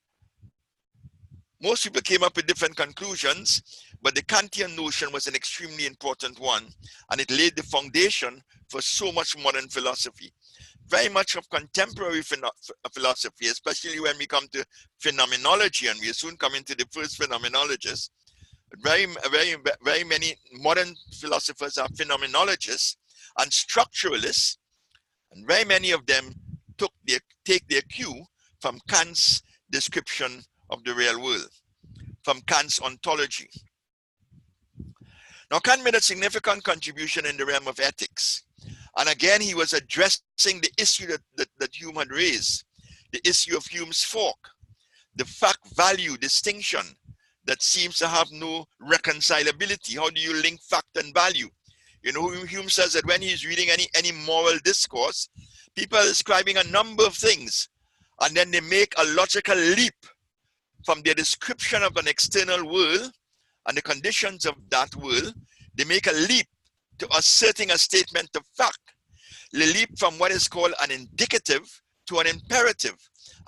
Most people came up with different conclusions, but the Kantian notion was an extremely important one, and it laid the foundation for so much modern philosophy. Very much of contemporary philosophy, especially when we come to phenomenology, and we'll soon come into the first phenomenologist. Very many modern philosophers are phenomenologists and structuralists, and very many of them take their cue from Kant's description of the real world, from Kant's ontology. Now, Kant made a significant contribution in the realm of ethics. And again, he was addressing the issue that Hume had raised, the issue of Hume's fork, the fact-value distinction that seems to have no reconcilability. How do you link fact and value? You know, Hume says that when he's reading any moral discourse, people are describing a number of things, and then they make a logical leap from their description of an external world and the conditions of that world. They make a leap to asserting a statement of fact. They leap from what is called an indicative to an imperative,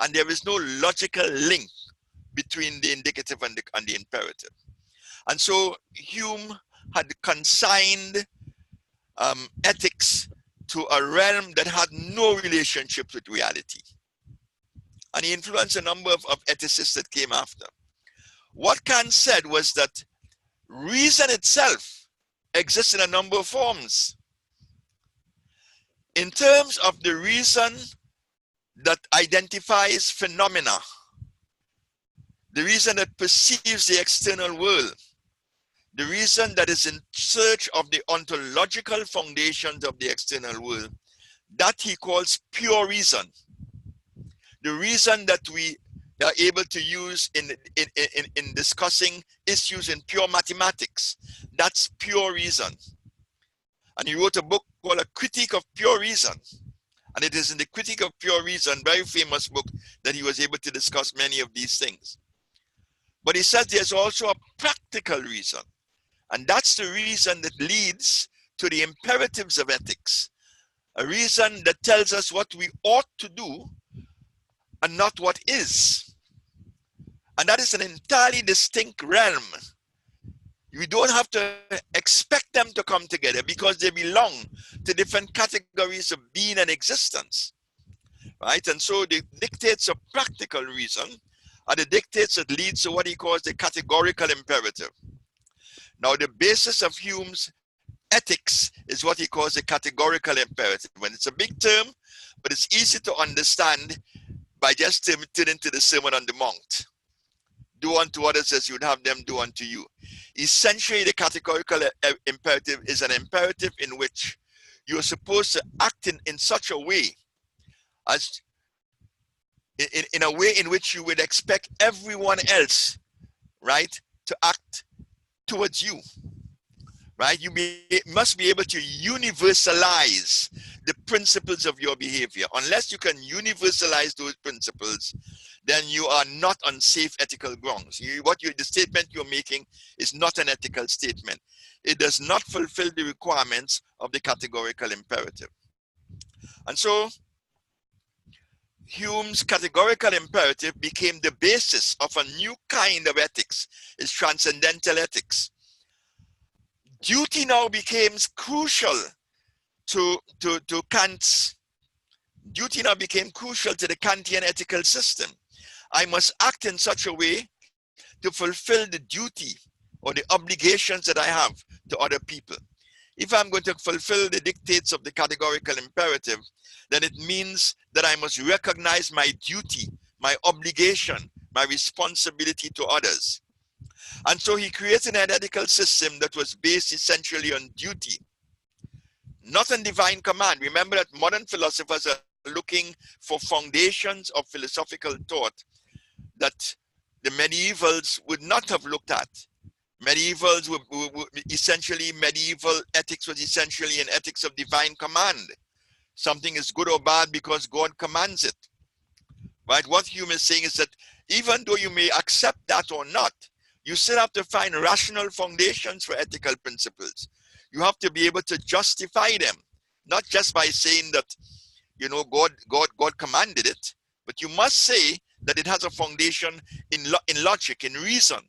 and there is no logical link between the indicative and the imperative. And so Hume had consigned ethics to a realm that had no relationship with reality. And he influenced a number of ethicists that came after. What Kant said was that reason itself exists in a number of forms. In terms of the reason that identifies phenomena, the reason that perceives the external world, the reason that is in search of the ontological foundations of the external world, that he calls pure reason. The reason that we are able to use in discussing issues in pure mathematics, that's pure reason. And he wrote a book called A Critique of Pure Reason. And it is in the Critique of Pure Reason, very famous book, that he was able to discuss many of these things. But he says there's also a practical reason. And that's the reason that leads to the imperatives of ethics. A reason that tells us what we ought to do and not what is. And that is an entirely distinct realm. We don't have to expect them to come together because they belong to different categories of being and existence. Right? And so the dictates of practical reason are the dictates that leads to what he calls the categorical imperative. Now, the basis of Hume's ethics is what he calls the categorical imperative. When it's a big term, but it's easy to understand by just turning to the Sermon on the Mount. Do unto others as you would have them do unto you. Essentially, the categorical imperative is an imperative in which you are supposed to act in such a way as in a way in which you would expect everyone else, right, to act towards you, right? You must be able to universalize the principles of your behavior. Unless you can universalize those principles, then you are not on safe ethical grounds. The statement you're making is not an ethical statement. It does not fulfill the requirements of the categorical imperative. And so Hume's categorical imperative became the basis of a new kind of ethics. It's transcendental ethics. Duty now becomes crucial to Kant's. Duty now became crucial to the Kantian ethical system. I must act in such a way to fulfill the duty or the obligations that I have to other people. If I'm going to fulfill the dictates of the categorical imperative, then it means that I must recognize my duty, my obligation, my responsibility to others. And so he created an ethical system that was based essentially on duty, not on divine command. Remember that modern philosophers are looking for foundations of philosophical thought that the medievals would not have looked at. Medievals were essentially, medieval ethics was essentially an ethics of divine command. Something is good or bad because God commands it. Right? What Hume is saying is that even though you may accept that or not, you still have to find rational foundations for ethical principles. You have to be able to justify them, not just by saying that, you know, God commanded it, but you must say that it has a foundation in logic, in reason.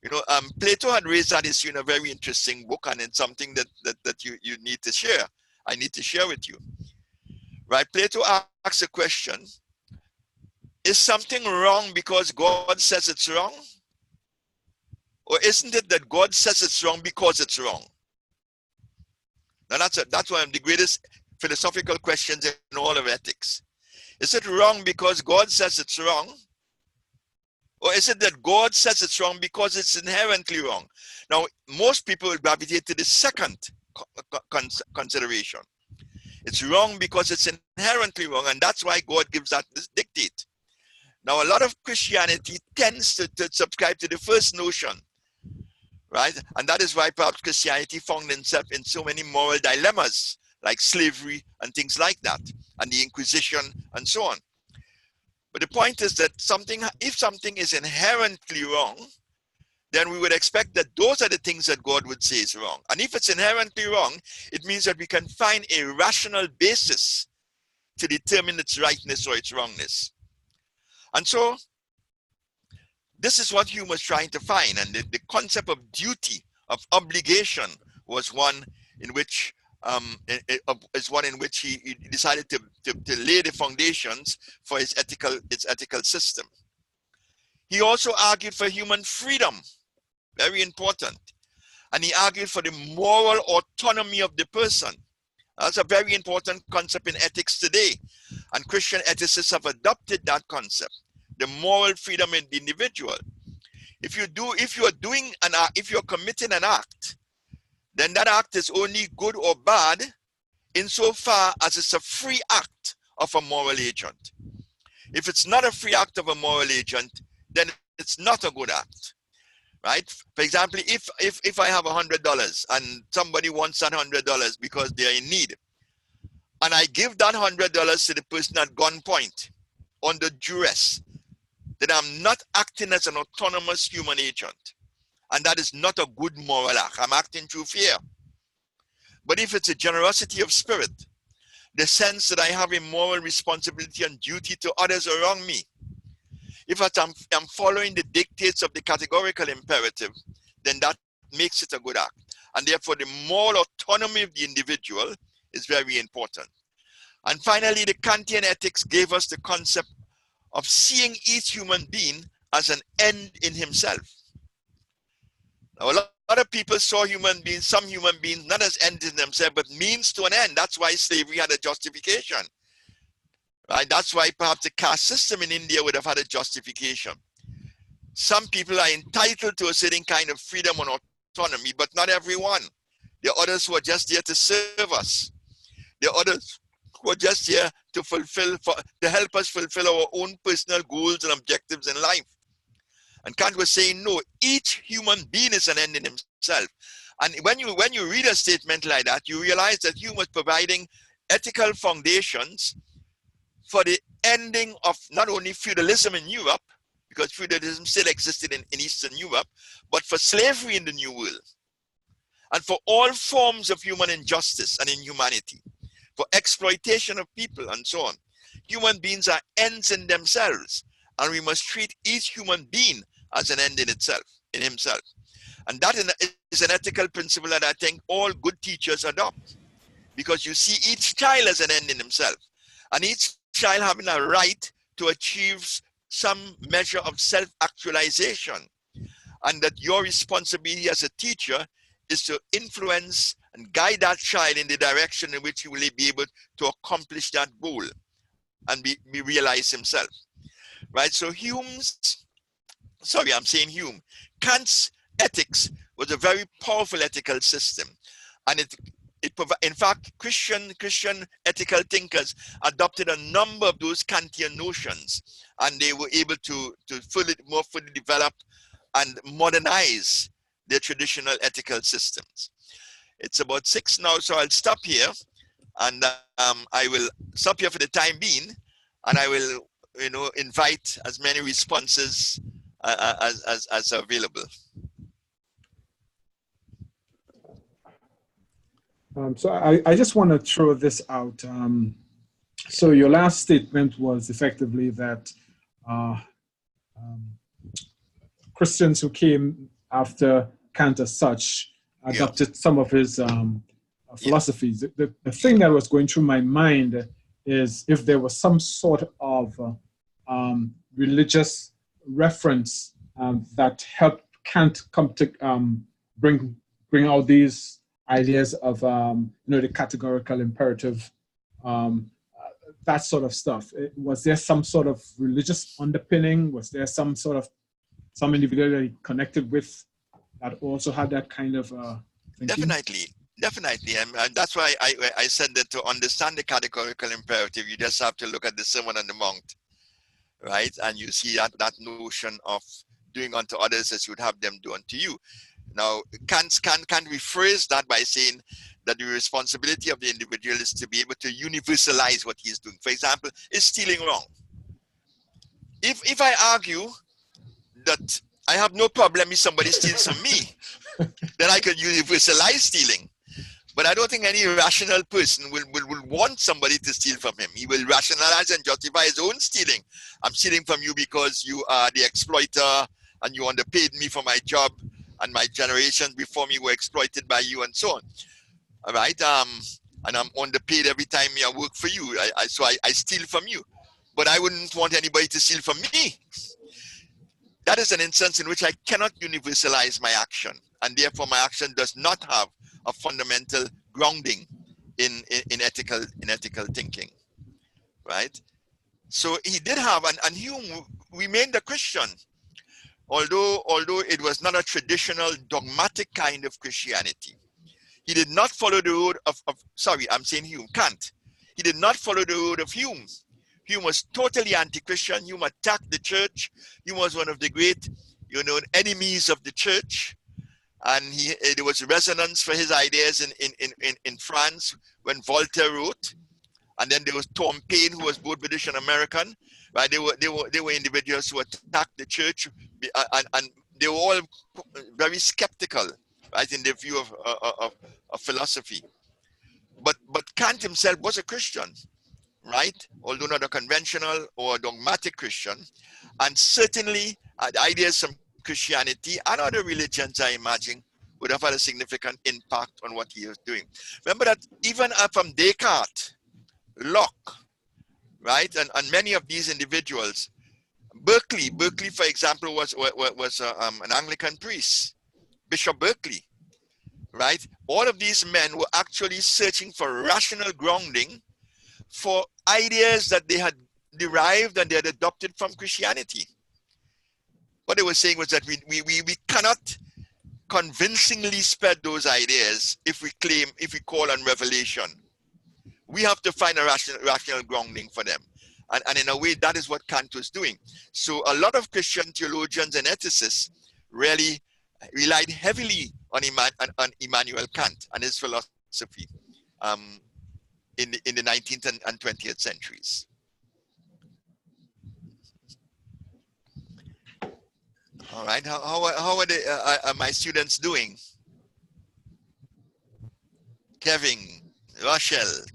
You know, Plato had raised that issue in a very interesting book, and it's something that you need to share. I need to share with you. Right? Plato asks a question: is something wrong because God says it's wrong? Or isn't it that God says it's wrong because it's wrong? Now that's one of the greatest philosophical questions in all of ethics. Is it wrong because God says it's wrong? Or is it that God says it's wrong because it's inherently wrong? Now, most people will gravitate to the second consideration. It's wrong because it's inherently wrong, and that's why God gives that this dictate. Now, a lot of Christianity tends to subscribe to the first notion, right? And that is why perhaps Christianity found itself in so many moral dilemmas, like slavery and things like that, and the Inquisition and so on. But the point is that if something is inherently wrong, then we would expect that those are the things that God would say is wrong. And if it's inherently wrong, it means that we can find a rational basis to determine its rightness or its wrongness. And so, this is what Hume was trying to find. And the concept of duty, of obligation, was one in which he decided to lay the foundations for its ethical system. He also argued for human freedom, very important. And he argued for the moral autonomy of the person. That's a very important concept in ethics today. And Christian ethicists have adopted that concept, the moral freedom in the individual. If you're committing an act, then that act is only good or bad insofar as it's a free act of a moral agent. If it's not a free act of a moral agent, then it's not a good act, right? For example, if I have $100 and somebody wants that $100 because they're in need, and I give that $100 to the person at gunpoint under duress, then I'm not acting as an autonomous human agent. And that is not a good moral act. I'm acting through fear. But if it's a generosity of spirit, the sense that I have a moral responsibility and duty to others around me, if I'm following the dictates of the categorical imperative, then that makes it a good act. And therefore, the moral autonomy of the individual is very important. And finally, the Kantian ethics gave us the concept of seeing each human being as an end in himself. Now, a lot of people saw some human beings, not as ends in themselves, but means to an end. That's why slavery had a justification. Right? That's why perhaps the caste system in India would have had a justification. Some people are entitled to a certain kind of freedom and autonomy, but not everyone. There are others who are just there to serve us. There are others who are just here to help us fulfill our own personal goals and objectives in life. And Kant was saying, no, each human being is an end in himself. And when you read a statement like that, you realize that Hume was providing ethical foundations for the ending of not only feudalism in Europe, because feudalism still existed in Eastern Europe, but for slavery in the New World. And for all forms of human injustice and inhumanity, for exploitation of people and so on. Human beings are ends in themselves, and we must treat each human being as an end in himself. And that is an ethical principle that I think all good teachers adopt, because you see each child as an end in himself, and each child having a right to achieve some measure of self-actualization, and that your responsibility as a teacher is to influence and guide that child in the direction in which he will be able to accomplish that goal and be realize himself, right? So Kant's ethics was a very powerful ethical system, and in fact, Christian ethical thinkers adopted a number of those Kantian notions, and they were able to more fully develop and modernize their traditional ethical systems. It's about 6 now, so I'll stop here, and I will stop here for the time being, and I will, invite as many responses as available. So I just want to throw this out. So your last statement was effectively that Christians who came after Kant as such adopted some of his philosophies. The thing that was going through my mind is if there was some sort of religious reference that helped Kant come to bring out these ideas of the categorical imperative, that sort of stuff. Was there some sort of religious underpinning? Was there some individual that he connected with that also had that kind of thinking? Definitely, and that's why I said that to understand the categorical imperative, you just have to look at the Sermon on the Mount, right? And you see that notion of doing unto others as you would have them do unto you. Now, Kant rephrase that by saying that the responsibility of the individual is to be able to universalize what he's doing. For example, is stealing wrong? If I argue that I have no problem if somebody steals from me, then I can universalize stealing. But I don't think any rational person will want somebody to steal from him. He will rationalize and justify his own stealing. I'm stealing from you because you are the exploiter and you underpaid me for my job, and my generations before me were exploited by you, and so on. All right. And I'm underpaid every time I work for you. So I steal from you. But I wouldn't want anybody to steal from me. That is an instance in which I cannot universalize my action, and therefore my action does not have a fundamental grounding in ethical thinking, right? So he did have, and Hume remained a Christian, although it was not a traditional dogmatic kind of Christianity. He did not follow the road of Kant. He did not follow the road of Hume. Hume was totally anti-Christian. Hume attacked the church. Hume was one of the great, enemies of the church. And there was resonance for his ideas in France when Voltaire wrote. And then there was Tom Paine, who was both British and American. Right? They were individuals who attacked the church, and they were all very skeptical, right, in their view of philosophy. But Kant himself was a Christian, right? Although not a conventional or dogmatic Christian, and certainly had ideas from Christianity and other religions, I imagine, would have had a significant impact on what he was doing. Remember that even from Descartes, Locke, right, and many of these individuals, Berkeley, for example, was an Anglican priest, Bishop Berkeley, right? All of these men were actually searching for rational grounding for ideas that they had derived and they had adopted from Christianity. What they were saying was that we cannot convincingly spread those ideas if we call on revelation. We have to find a rational grounding for them. And in a way, that is what Kant was doing. So a lot of Christian theologians and ethicists really relied heavily on Immanuel Kant and his philosophy in the 19th and 20th centuries. All right, how are my students doing? Kevin, Rochelle,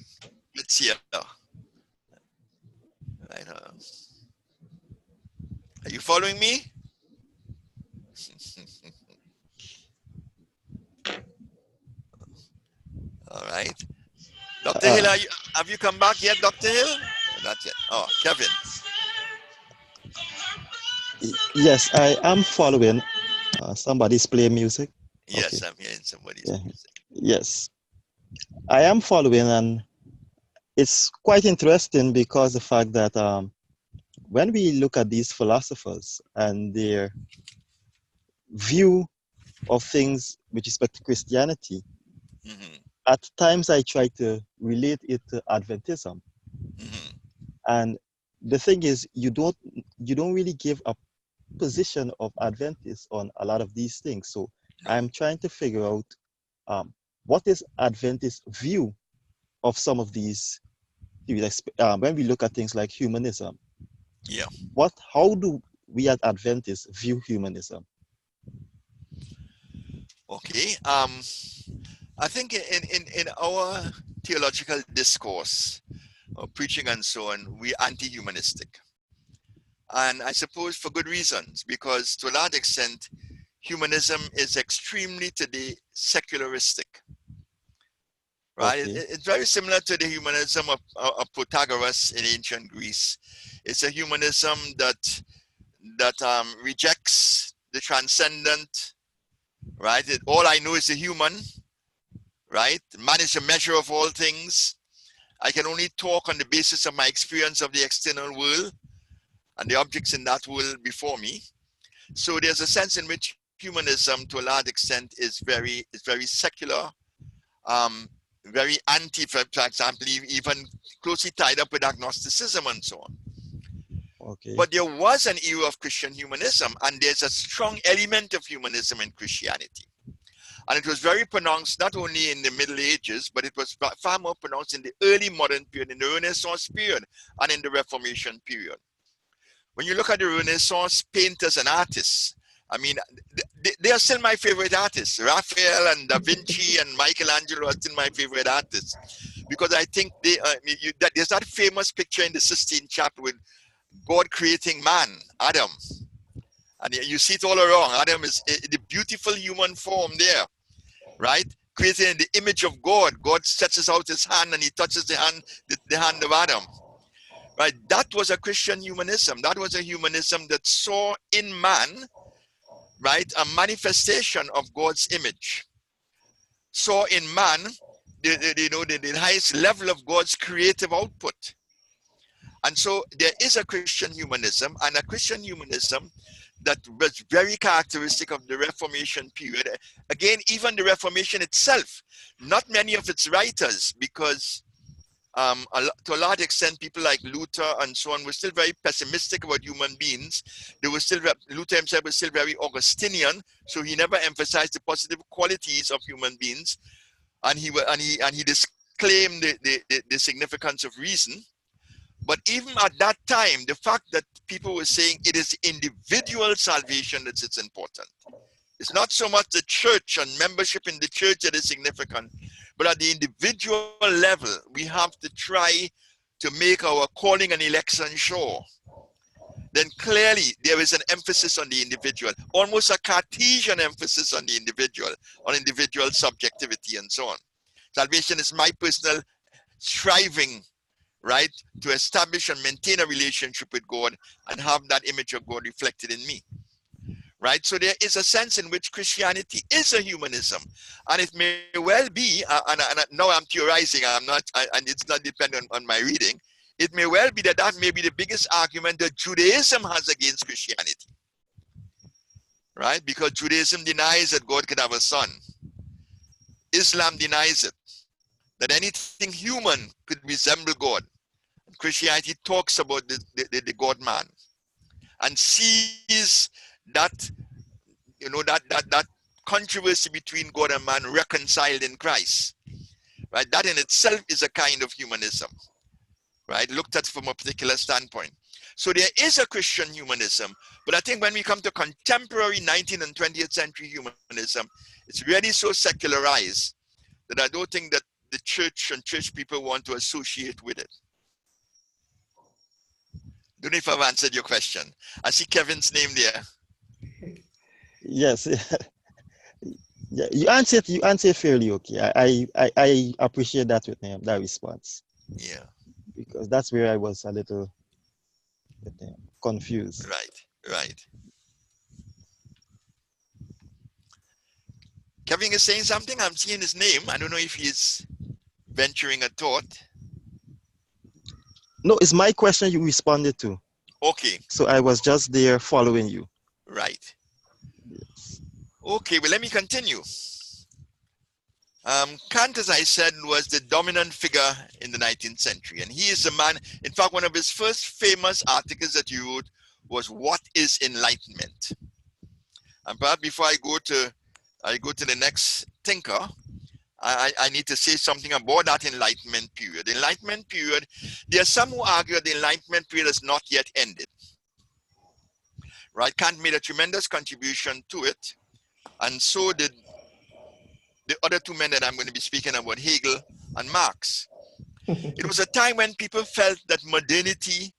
let's see. Right, are you following me? All right. Dr. Hill, have you come back yet, Dr. Hill? Not yet. Oh, Kevin. Yes, I am following. Somebody's playing music. Yes, okay. I'm hearing somebody's music. Yes, I am following, and it's quite interesting because the fact that when we look at these philosophers and their view of things with respect to Christianity, at times I try to relate it to Adventism. And the thing is, you don't really give a position of Adventist on a lot of these things. So I'm trying to figure out what is Adventist view of some of these, when we look at things like humanism. Yeah. How do we as Adventists view humanism? Okay. I think in our theological discourse, preaching and so on, we're anti-humanistic. And I suppose for good reasons, because to a large extent, humanism is extremely today secularistic. Right? Okay. It's very similar to the humanism of Protagoras in ancient Greece. It's a humanism that rejects the transcendent, right? All I know is the human, right? Man is a measure of all things. I can only talk on the basis of my experience of the external world and the objects in that world before me. So there's a sense in which humanism, to a large extent, is very secular, very anti, for example, even closely tied up with agnosticism and so on. Okay. But there was an era of Christian humanism, and there's a strong element of humanism in Christianity. And it was very pronounced not only in the Middle Ages, but it was far more pronounced in the early modern period, in the Renaissance period, and in the Reformation period. When you look at the Renaissance painters and artists, I mean, they are still my favorite artists. Raphael and Da Vinci and Michelangelo are still my favorite artists. Because I think there's that famous picture in the Sistine Chapel with God creating man, Adam. And you see it all around. Adam is the beautiful human form there, right? Created in the image of God. God stretches out his hand and he touches the hand of Adam. Right? That was a Christian humanism. That was a humanism that saw in man, right, a manifestation of God's image. Saw in man the highest level of God's creative output. And so there is a Christian humanism, and a Christian humanism that was very characteristic of the Reformation period. Again, even the Reformation itself, not many of its writers, because to a large extent, people like Luther and so on were still very pessimistic about human beings. They were still, Luther himself was still very Augustinian, so he never emphasized the positive qualities of human beings, and he disclaimed the significance of reason. But even at that time, the fact that people were saying it is individual salvation that's important. It's not so much the church and membership in the church that is significant, but at the individual level, we have to try to make our calling and election sure. Then clearly there is an emphasis on the individual, almost a Cartesian emphasis on the individual, on individual subjectivity and so on. Salvation is my personal striving, right, to establish and maintain a relationship with God and have that image of God reflected in me. Right, so there is a sense in which Christianity is a humanism, and it may well be. And now I'm theorizing. And it's not dependent on my reading. It may well be that may be the biggest argument that Judaism has against Christianity. Right, because Judaism denies that God could have a son. Islam denies it, that anything human could resemble God. Christianity talks about the God-man and sees that, that controversy between God and man reconciled in Christ, right? That in itself is a kind of humanism, right? Looked at from a particular standpoint. So there is a Christian humanism, but I think when we come to contemporary 19th and 20th century humanism, it's really so secularized that I don't think that the church and church people want to associate with it. Don't know if I've answered your question. I see Kevin's name there. Yes. Yeah, you answered fairly okay. I appreciate that with him, that response. Yeah. Because that's where I was a little confused. Right. Kevin is saying something. I'm seeing his name. I don't know if he's venturing a thought. No, it's my question you responded to. Okay. So I was just there following you. Right. Yes. Okay, well, let me continue. Kant, as I said, was the dominant figure in the 19th century. And he is the man, in fact, one of his first famous articles that he wrote was, "What is Enlightenment?" And perhaps before I go to the next thinker, I need to say something about that Enlightenment period. The Enlightenment period, there are some who argue that the Enlightenment period has not yet ended. Right? Kant made a tremendous contribution to it, and so did the other two men that I'm going to be speaking about, Hegel and Marx. It was a time when people felt that modernity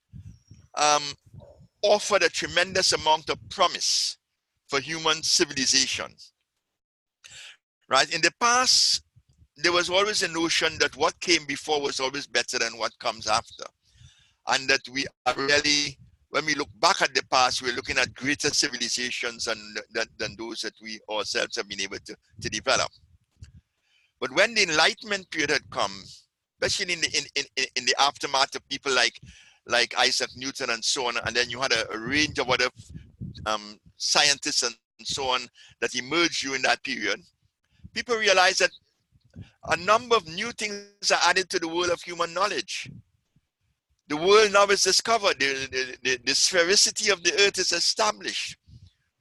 offered a tremendous amount of promise for human civilization. Right? In the past, there was always a notion that what came before was always better than what comes after. And that we are really, when we look back at the past, we're looking at greater civilizations than those that we ourselves have been able to develop. But when the Enlightenment period had come, especially in the aftermath of people like Isaac Newton and so on, and then you had a range of other scientists and so on that emerged during that period, people realized that a number of new things are added to the world of human knowledge. The world now is discovered. The sphericity of the earth is established.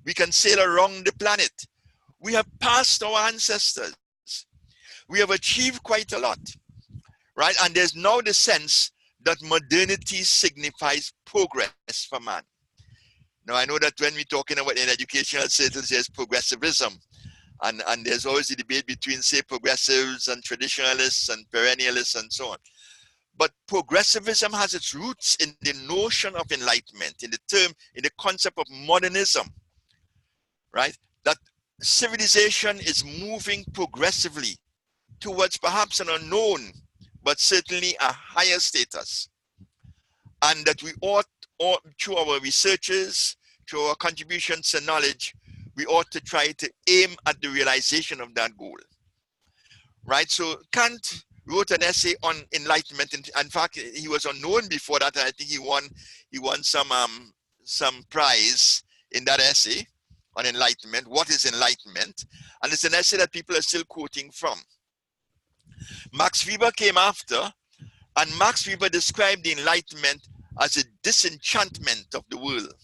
We can sail around the planet. We have passed our ancestors. We have achieved quite a lot, right? And there's now the sense that modernity signifies progress for man. Now, I know that when we're talking about in educational circles, there's progressivism. And there's always a debate between, say, progressives and traditionalists and perennialists and so on. But progressivism has its roots in the notion of enlightenment, in the concept of modernism, right? That civilization is moving progressively towards perhaps an unknown, but certainly a higher status. And that we ought, through our researches, through our contributions to knowledge, we ought to try to aim at the realization of that goal, right? So Kant wrote an essay on enlightenment. In fact, he was unknown before that. I think he won some prize in that essay on enlightenment. What is enlightenment? And it's an essay that people are still quoting from. Max Weber came after, and Max Weber described the Enlightenment as a disenchantment of the world.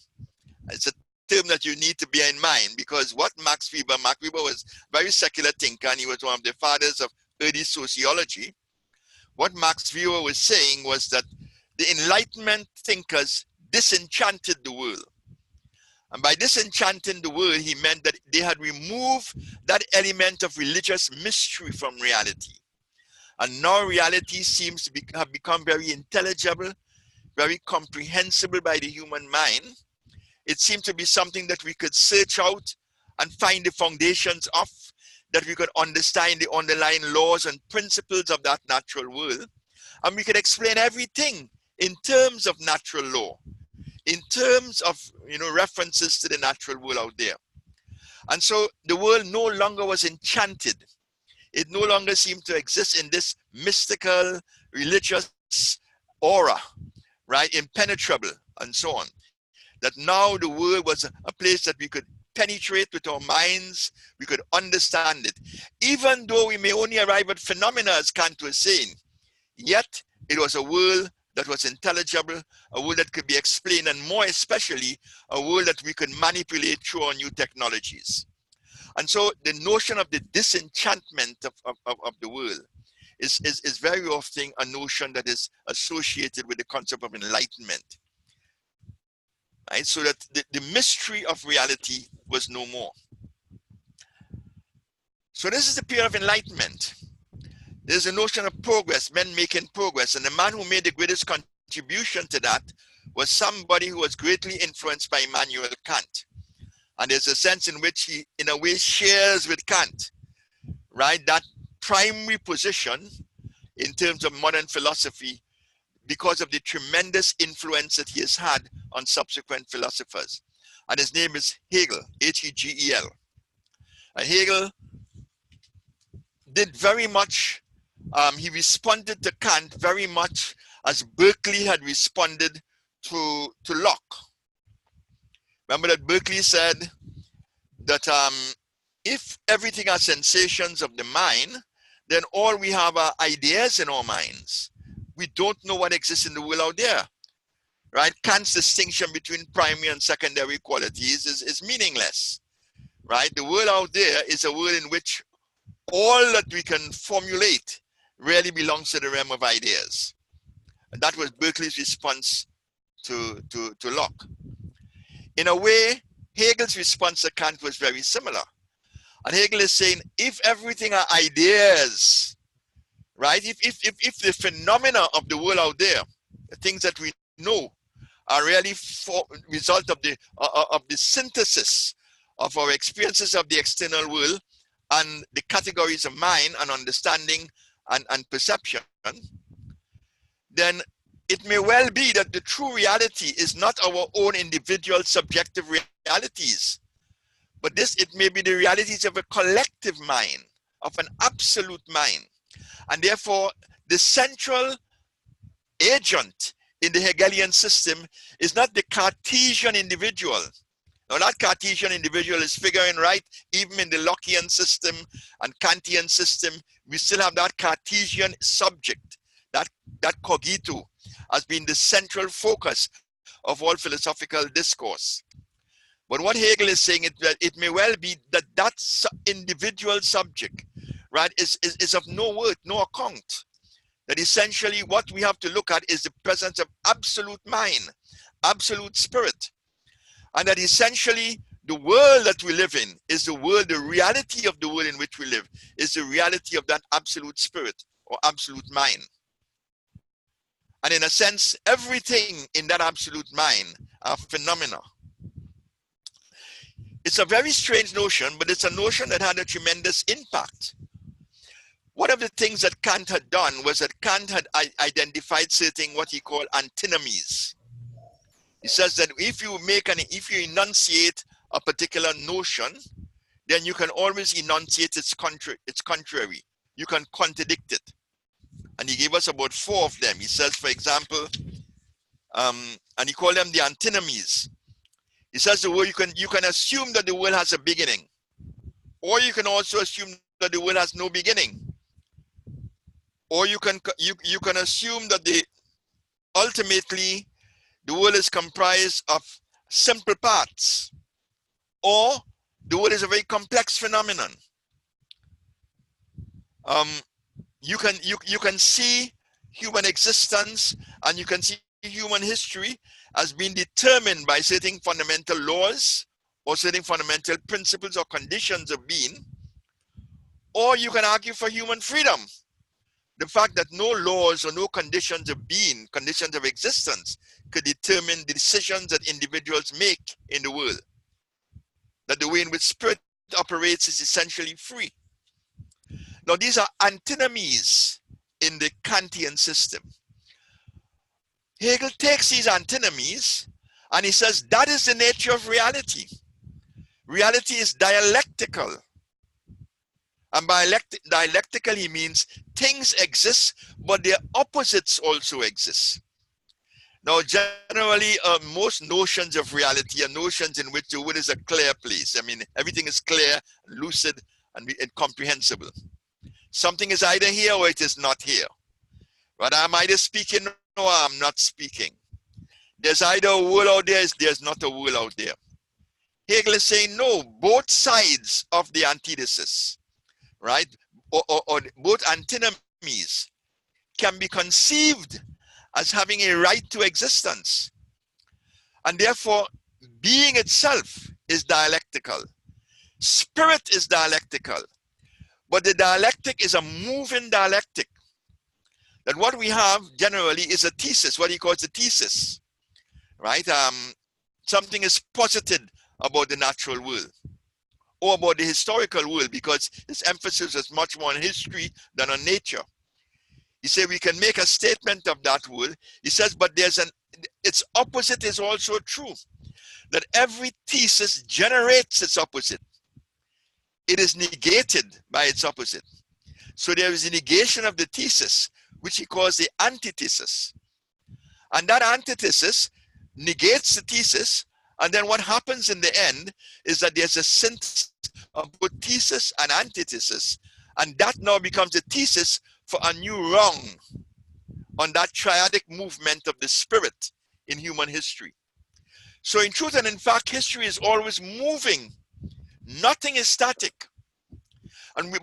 It's a term that you need to bear in mind, because what Max Weber was a very secular thinker, and he was one of the fathers of early sociology. What Max Weber was saying was that the Enlightenment thinkers disenchanted the world. And by disenchanting the world, he meant that they had removed that element of religious mystery from reality. And now reality seems to have become very intelligible, very comprehensible by the human mind. It seemed to be something that we could search out and find the foundations of, that we could understand the underlying laws and principles of that natural world. And we could explain everything in terms of natural law, in terms of, references to the natural world out there. And so the world no longer was enchanted. It no longer seemed to exist in this mystical, religious aura, right? Impenetrable and so on. That now the world was a place that we could penetrate with our minds, we could understand it. Even though we may only arrive at phenomena, as Kant was saying, yet it was a world that was intelligible, a world that could be explained, and more especially, a world that we could manipulate through our new technologies. And so the notion of the disenchantment of the world is very often a notion that is associated with the concept of enlightenment. Right? So that the mystery of reality was no more. So this is the period of enlightenment. There's a notion of progress, men making progress. And the man who made the greatest contribution to that was somebody who was greatly influenced by Immanuel Kant. And there's a sense in which he, in a way, shares with Kant, right, that primary position in terms of modern philosophy, because of the tremendous influence that he has had on subsequent philosophers. And his name is Hegel, H-E-G-E-L. And Hegel did very much, he responded to Kant very much as Berkeley had responded to Locke. Remember that Berkeley said that if everything are sensations of the mind, then all we have are ideas in our minds. We don't know what exists in the world out there, right? Kant's distinction between primary and secondary qualities is meaningless, right? The world out there is a world in which all that we can formulate really belongs to the realm of ideas. And that was Berkeley's response to Locke. In a way, Hegel's response to Kant was very similar. And Hegel is saying, if everything are ideas, right? If the phenomena of the world out there, the things that we know, are really for result of the synthesis of our experiences of the external world and the categories of mind and understanding and perception, then it may well be that the true reality is not our own individual subjective realities, but it may be the realities of a collective mind, of an absolute mind. And therefore, the central agent in the Hegelian system is not the Cartesian individual. Now, that Cartesian individual is figuring right, even in the Lockean system and Kantian system, we still have that Cartesian subject, that cogito, as being the central focus of all philosophical discourse. But what Hegel is saying is that it may well be that that individual subject, right, is of no worth, no account. That essentially what we have to look at is the presence of absolute mind, absolute spirit. And that essentially the world that we live in is the world, the reality of the world in which we live is the reality of that absolute spirit or absolute mind. And in a sense, everything in that absolute mind are phenomena. It's a very strange notion, but it's a notion that had a tremendous impact. One of the things that Kant had done was that Kant had identified certain what he called antinomies. He says that if you enunciate a particular notion, then you can always enunciate its contrary. You can contradict it. And he gave us about 4 of them. He says, for example, and he called them the antinomies. He says the world, you can assume that the world has a beginning, or you can also assume that the world has no beginning, or you can assume that ultimately the world is comprised of simple parts, or the world is a very complex phenomenon. You can see human existence and you can see human history as being determined by certain fundamental laws or certain fundamental principles or conditions of being, or you can argue for human freedom. The fact that no laws or no conditions of being, conditions of existence, could determine the decisions that individuals make in the world. That the way in which spirit operates is essentially free. Now, these are antinomies in the Kantian system. Hegel takes these antinomies and he says that is the nature of reality. Reality is dialectical. And by dialectical, he means things exist, but their opposites also exist. Now, generally, most notions of reality are notions in which the world is a clear place. I mean, everything is clear, lucid, and comprehensible. Something is either here or it is not here. But I'm either speaking or I'm not speaking. There's either a world out there, there's not a world out there. Hegel is saying, no, both sides of the antithesis, right, or both antinomies can be conceived as having a right to existence. And therefore, being itself is dialectical. Spirit is dialectical. But the dialectic is a moving dialectic. That what we have generally is a thesis, what he calls a thesis, right? Something is posited about the natural world or about the historical world, because his emphasis is much more on history than on nature. He said we can make a statement of that world. He says, but its opposite is also true. That every thesis generates its opposite. It is negated by its opposite. So there is a negation of the thesis, which he calls the antithesis. And that antithesis negates the thesis, and then what happens in the end is that there's a synthesis of both thesis and antithesis, and that now becomes a thesis for a new wrong on that triadic movement of the spirit in human history. So in truth and in fact, history is always moving. Nothing is static,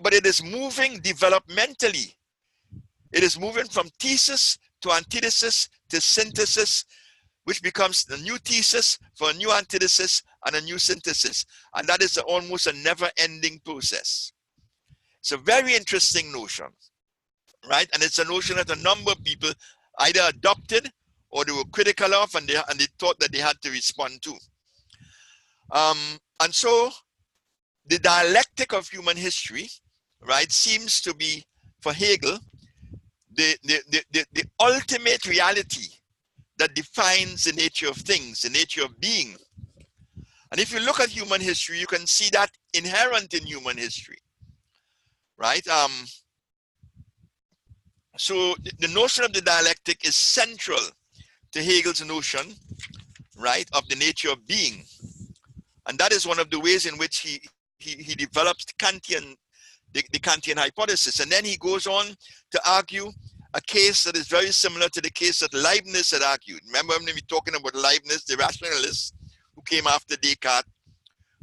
but it is moving developmentally. It is moving from thesis to antithesis to synthesis, which becomes a new thesis for a new antithesis and a new synthesis. And that is almost a never-ending process. It's a very interesting notion, right? And it's a notion that a number of people either adopted or they were critical of, and they thought that they had to respond to. And so the dialectic of human history, right, seems to be, for Hegel, the ultimate reality that defines the nature of things, the nature of being. And if you look at human history, you can see that inherent in human history, right? So the notion of the dialectic is central to Hegel's notion, right, of the nature of being. And that is one of the ways in which he develops the Kantian hypothesis. And then he goes on to argue a case that is very similar to the case that Leibniz had argued. Remember when we were talking about Leibniz, the rationalist who came after Descartes,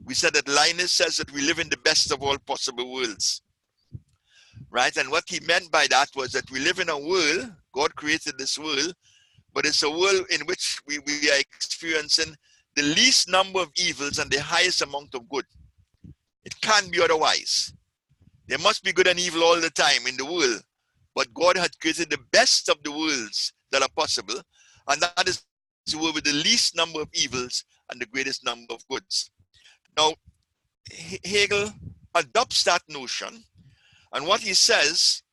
We said that Linus says that we live in the best of all possible worlds, right? And what he meant by that was that we live in a world, God created this world, but it's a world in which we are experiencing the least number of evils and the highest amount of good. It can't be otherwise. There must be good and evil all the time in the world, but God had created the best of the worlds that are possible, and that is the world with the least number of evils and the greatest number of goods. Now, Hegel adopts that notion, and what he says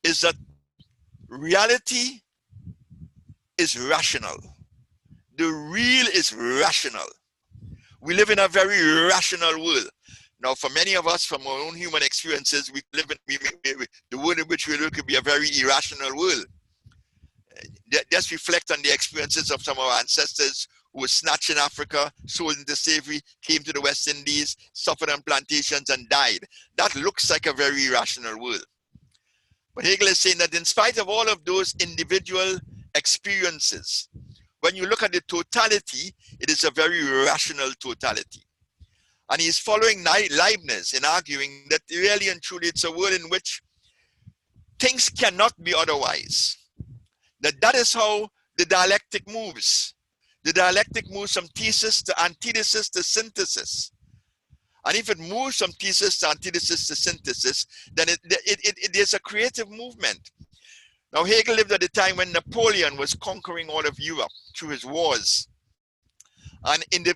is that reality is rational. The real is rational. We live in a very rational world. Now, for many of us, from our own human experiences, we live in the world in which we live could be a very irrational world. Just reflect on the experiences of some of our ancestors who were snatched in Africa, sold into slavery, came to the West Indies, suffered on plantations and died. That looks like a very irrational world. But Hegel is saying that in spite of all of those individual experiences, when you look at the totality, it is a very rational totality. And he's following Leibniz in arguing that really and truly it's a world in which things cannot be otherwise. That is how the dialectic moves. The dialectic moves from thesis to antithesis to synthesis. And if it moves from thesis to antithesis to synthesis, then it is a creative movement. Now, Hegel lived at the time when Napoleon was conquering all of Europe through his wars. And in the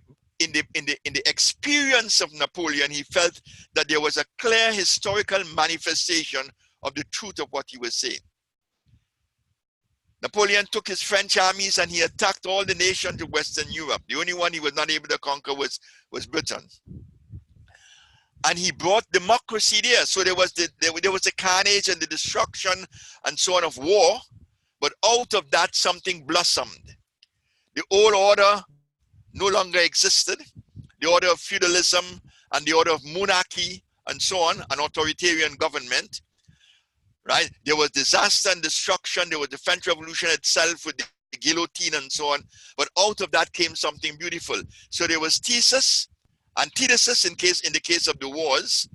experience of Napoleon, he felt that there was a clear historical manifestation of the truth of what he was saying. Napoleon took his French armies and he attacked all the nations of Western Europe. The only one he was not able to conquer was Britain. And he brought democracy there. So there was the carnage and the destruction and so on of war, but out of that something blossomed. The old order no longer existed. The order of feudalism and the order of monarchy and so on, an authoritarian government, right? There was disaster and destruction. There was the French Revolution itself with the guillotine and so on. But out of that came something beautiful. So there was thesis, antithesis in the case of the wars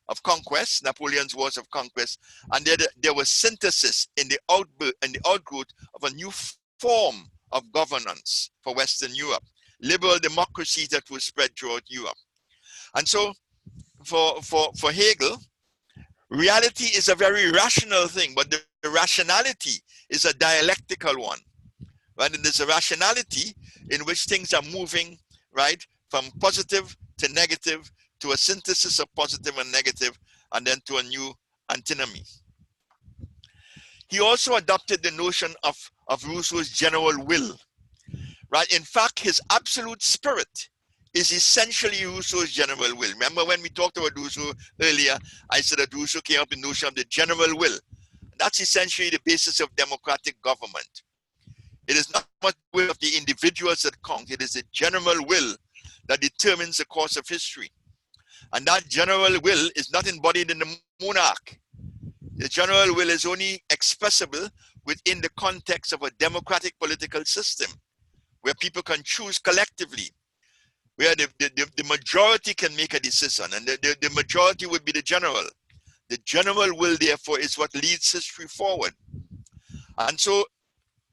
of conquest, Napoleon's wars of conquest, and there was synthesis in the outgrowth of a new form of governance for Western Europe, liberal democracy that was spread throughout Europe. And so for Hegel, reality is a very rational thing, but the rationality is a dialectical one, right? And there's a rationality in which things are moving, right, from positive to negative, to a synthesis of positive and negative, and then to a new antinomy. He also adopted the notion of Rousseau's general will, right? In fact, his absolute spirit is essentially Rousseau's general will. Remember when we talked about Rousseau earlier, I said that Rousseau came up with the notion of the general will. That's essentially the basis of democratic government. It is not much the will of the individuals that count. It is the general will that determines the course of history. And that general will is not embodied in the monarch. The general will is only expressible within the context of a democratic political system where people can choose collectively, where the majority can make a decision, and the majority would be the general. The general will, therefore, is what leads history forward. And so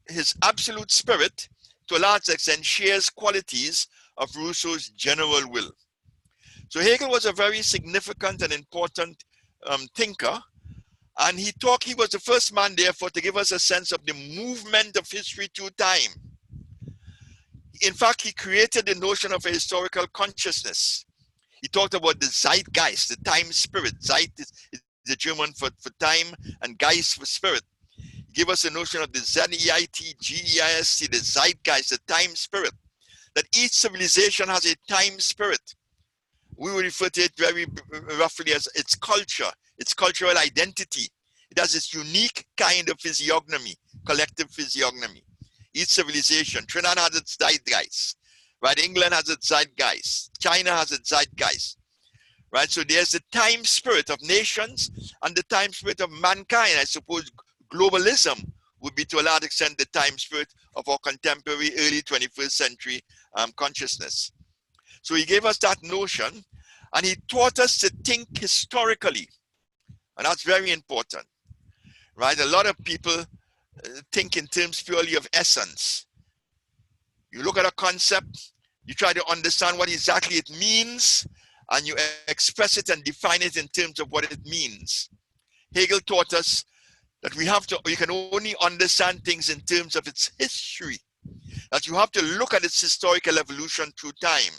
his absolute spirit, to a large extent, shares qualities of Rousseau's general will. So Hegel was a very significant and important thinker, and he was the first man, therefore, to give us a sense of the movement of history through time. In fact, he created the notion of a historical consciousness. He talked about the Zeitgeist, the time spirit. Zeit is the German for time, and Geist for spirit. He gave us the notion of the Z-E-I-T-G-E-I-S-T, the Zeitgeist, the time spirit. That each civilization has a time spirit. We will refer to it very roughly as its culture, its cultural identity. It has its unique kind of physiognomy, collective physiognomy. Each civilization, Trinidad has its zeitgeist, right? England has its zeitgeist. China has its zeitgeist, right? So there's the time spirit of nations and the time spirit of mankind. I suppose globalism would be to a large extent the time spirit of our contemporary early 21st century consciousness. So he gave us that notion, and he taught us to think historically. And that's very important, right? A lot of people think in terms purely of essence. You look at a concept, you try to understand what exactly it means, and you express it and define it in terms of what it means. Hegel taught us that we can only understand things in terms of its history, that you have to look at its historical evolution through time.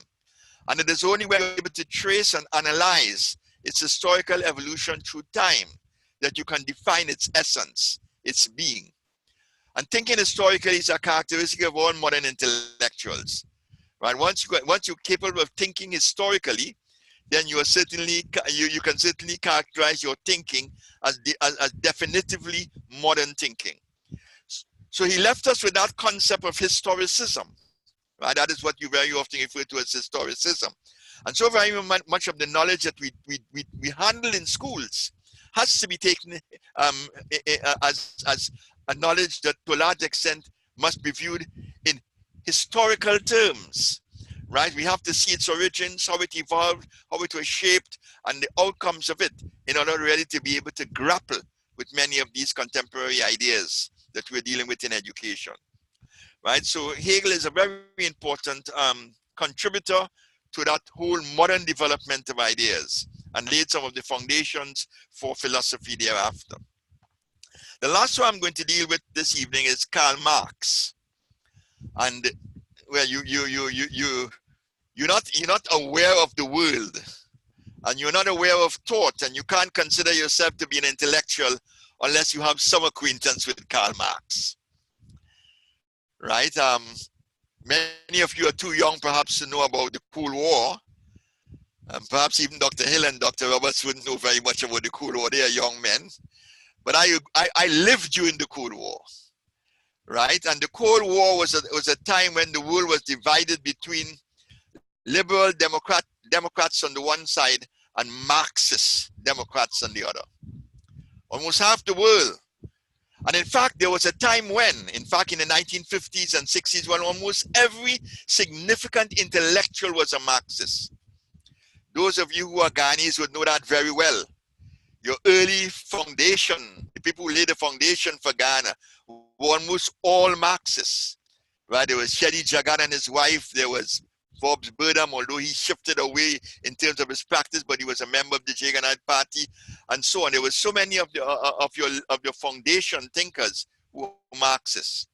And it is only when you're able to trace and analyze its historical evolution through time that you can define its essence, its being. And thinking historically is a characteristic of all modern intellectuals. Right? Once you're capable of thinking historically, then you are certainly you can certainly characterize your thinking as definitively modern thinking. So he left us with that concept of historicism. Right? That is what you very often refer to as historicism. And so very much of the knowledge that we handle in schools has to be taken as a knowledge that to a large extent must be viewed in historical terms. Right? We have to see its origins, how it evolved, how it was shaped, and the outcomes of it in order really to be able to grapple with many of these contemporary ideas that we're dealing with in education. Right? So Hegel is a very important contributor to that whole modern development of ideas and laid some of the foundations for philosophy thereafter. The last one I'm going to deal with this evening is Karl Marx. And well, you're not aware of the world, and you're not aware of thought, and you can't consider yourself to be an intellectual unless you have some acquaintance with Karl Marx. Right? Many of you are too young perhaps to know about the Cold War. Perhaps even Dr. Hill and Dr. Roberts wouldn't know very much about the Cold War. They are young men. But I lived during the Cold War. Right? And the Cold War was a time when the world was divided between liberal Democrats on the one side and Marxist Democrats on the other. Almost half the world. And in fact, there was a time when, in fact, in the 1950s and 60s, when almost every significant intellectual was a Marxist. Those of you who are Ghanaians would know that very well. Your early foundation, the people who laid the foundation for Ghana, were almost all Marxists. Right? There was Shedi Jagan and his wife. There was Forbes Burnham, although he shifted away in terms of his practice, but he was a member of the Jagannath Party, and so on. There were so many of your foundation thinkers who were Marxists.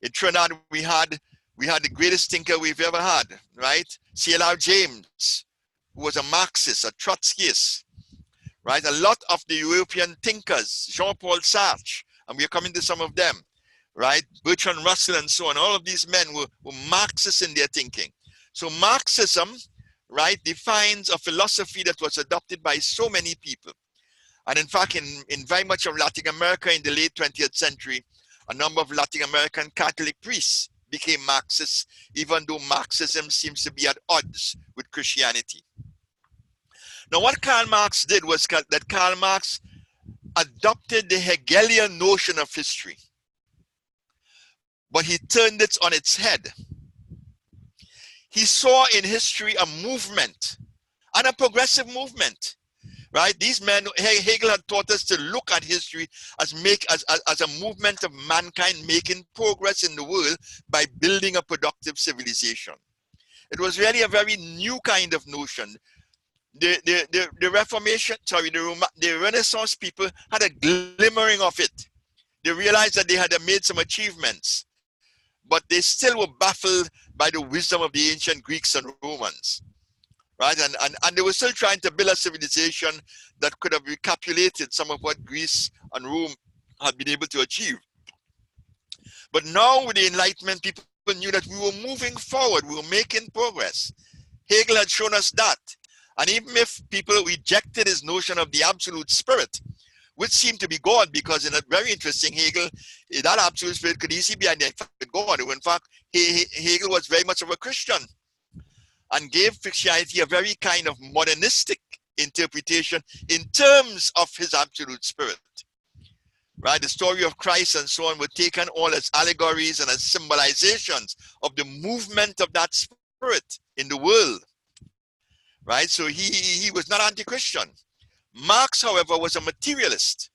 In Trinidad, we had the greatest thinker we've ever had, right? C.L.R. James, who was a Marxist, a Trotskyist, right? A lot of the European thinkers, Jean-Paul Sartre, and we're coming to some of them, right? Bertrand Russell and so on. All of these men were Marxists in their thinking. So Marxism, right, defines a philosophy that was adopted by so many people. And in fact, in very much of Latin America in the late 20th century, a number of Latin American Catholic priests became Marxists, even though Marxism seems to be at odds with Christianity. Now, what Karl Marx did was that Karl Marx adopted the Hegelian notion of history, but he turned it on its head. He saw in history a movement, and a progressive movement, right? These men, Hegel had taught us to look at history as a movement of mankind making progress in the world by building a productive civilization. It was really a very new kind of notion. The Reformation, the Renaissance people had a glimmering of it. They realized that they had made some achievements, but they still were baffled by the wisdom of the ancient Greeks and Romans, right? And they were still trying to build a civilization that could have recapitulated some of what Greece and Rome had been able to achieve. But now with the Enlightenment, people knew that we were moving forward, we were making progress. Hegel had shown us that. And even if people rejected his notion of the absolute spirit, which seemed to be God, because in a very interesting Hegel, that absolute spirit could easily be identified with God. In fact, Hegel was very much of a Christian and gave Christianity a very kind of modernistic interpretation in terms of his absolute spirit. Right? The story of Christ and so on were taken all as allegories and as symbolizations of the movement of that spirit in the world. right? So he was not anti-Christian. Marx, however, was a materialist.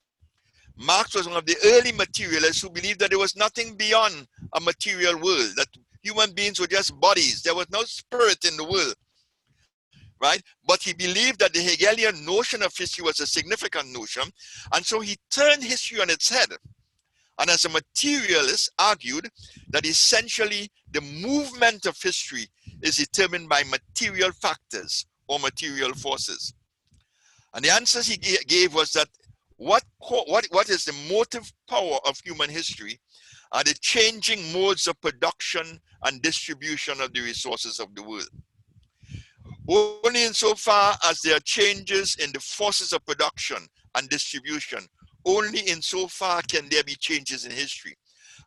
Marx was one of the early materialists who believed that there was nothing beyond a material world, that human beings were just bodies. There was no spirit in the world, right? But he believed that the Hegelian notion of history was a significant notion, and so he turned history on its head. And as a materialist, argued that essentially the movement of history is determined by material factors or material forces. And the answers he gave was that what is the motive power of human history are the changing modes of production and distribution of the resources of the world. Only insofar as there are changes in the forces of production and distribution, only insofar can there be changes in history.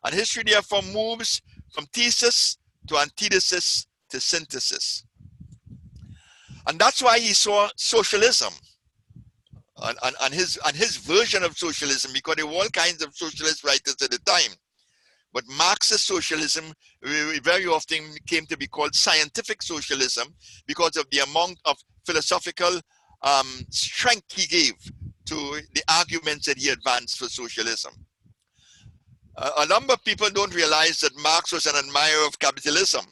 And history therefore moves from thesis to antithesis to synthesis. And that's why he saw socialism and his version of socialism, because there were all kinds of socialist writers at the time. But Marxist socialism very often came to be called scientific socialism because of the amount of philosophical strength he gave to the arguments that he advanced for socialism. A number of people don't realize that Marx was an admirer of capitalism.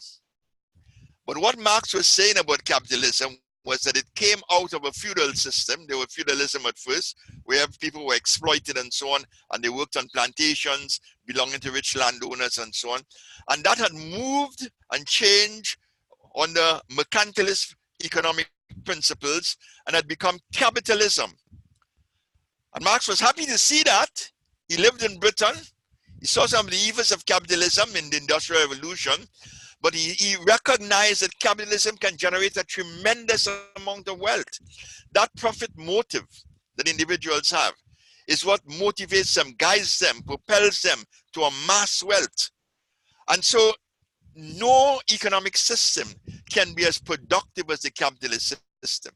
But what Marx was saying about capitalism was that it came out of a feudal system. There was feudalism at first, where people were exploited and so on, and they worked on plantations belonging to rich landowners and so on. And that had moved and changed under mercantilist economic principles and had become capitalism. And Marx was happy to see that. He lived in Britain. He saw some of the evils of capitalism in the Industrial Revolution. But he recognized that capitalism can generate a tremendous amount of wealth. That profit motive that individuals have is what motivates them, guides them, propels them to amass wealth. And so no economic system can be as productive as the capitalist system.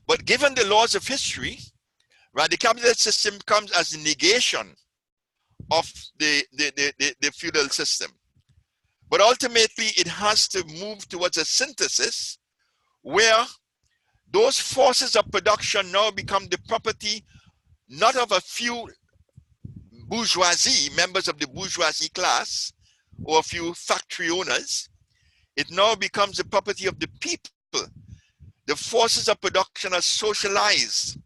But given the laws of history, right, the capitalist system comes as the negation of the feudal system. But ultimately, it has to move towards a synthesis where those forces of production now become the property not of a few bourgeoisie, members of the bourgeoisie class, or a few factory owners. It now becomes the property of the people. The forces of production are socialized.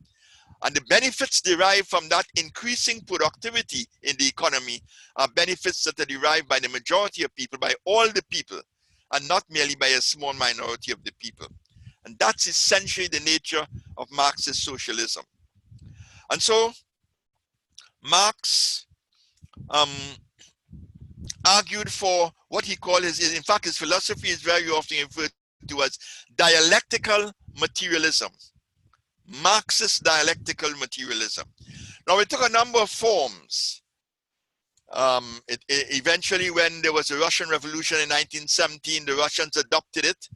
And the benefits derived from that increasing productivity in the economy are benefits that are derived by the majority of people, by all the people, and not merely by a small minority of the people. And that's essentially the nature of Marxist socialism. And so Marx argued for what he called in fact, his philosophy is very often referred to as dialectical materialism. Marxist dialectical materialism. Now, it took a number of forms. Eventually, when there was a Russian Revolution in 1917, the Russians adopted it.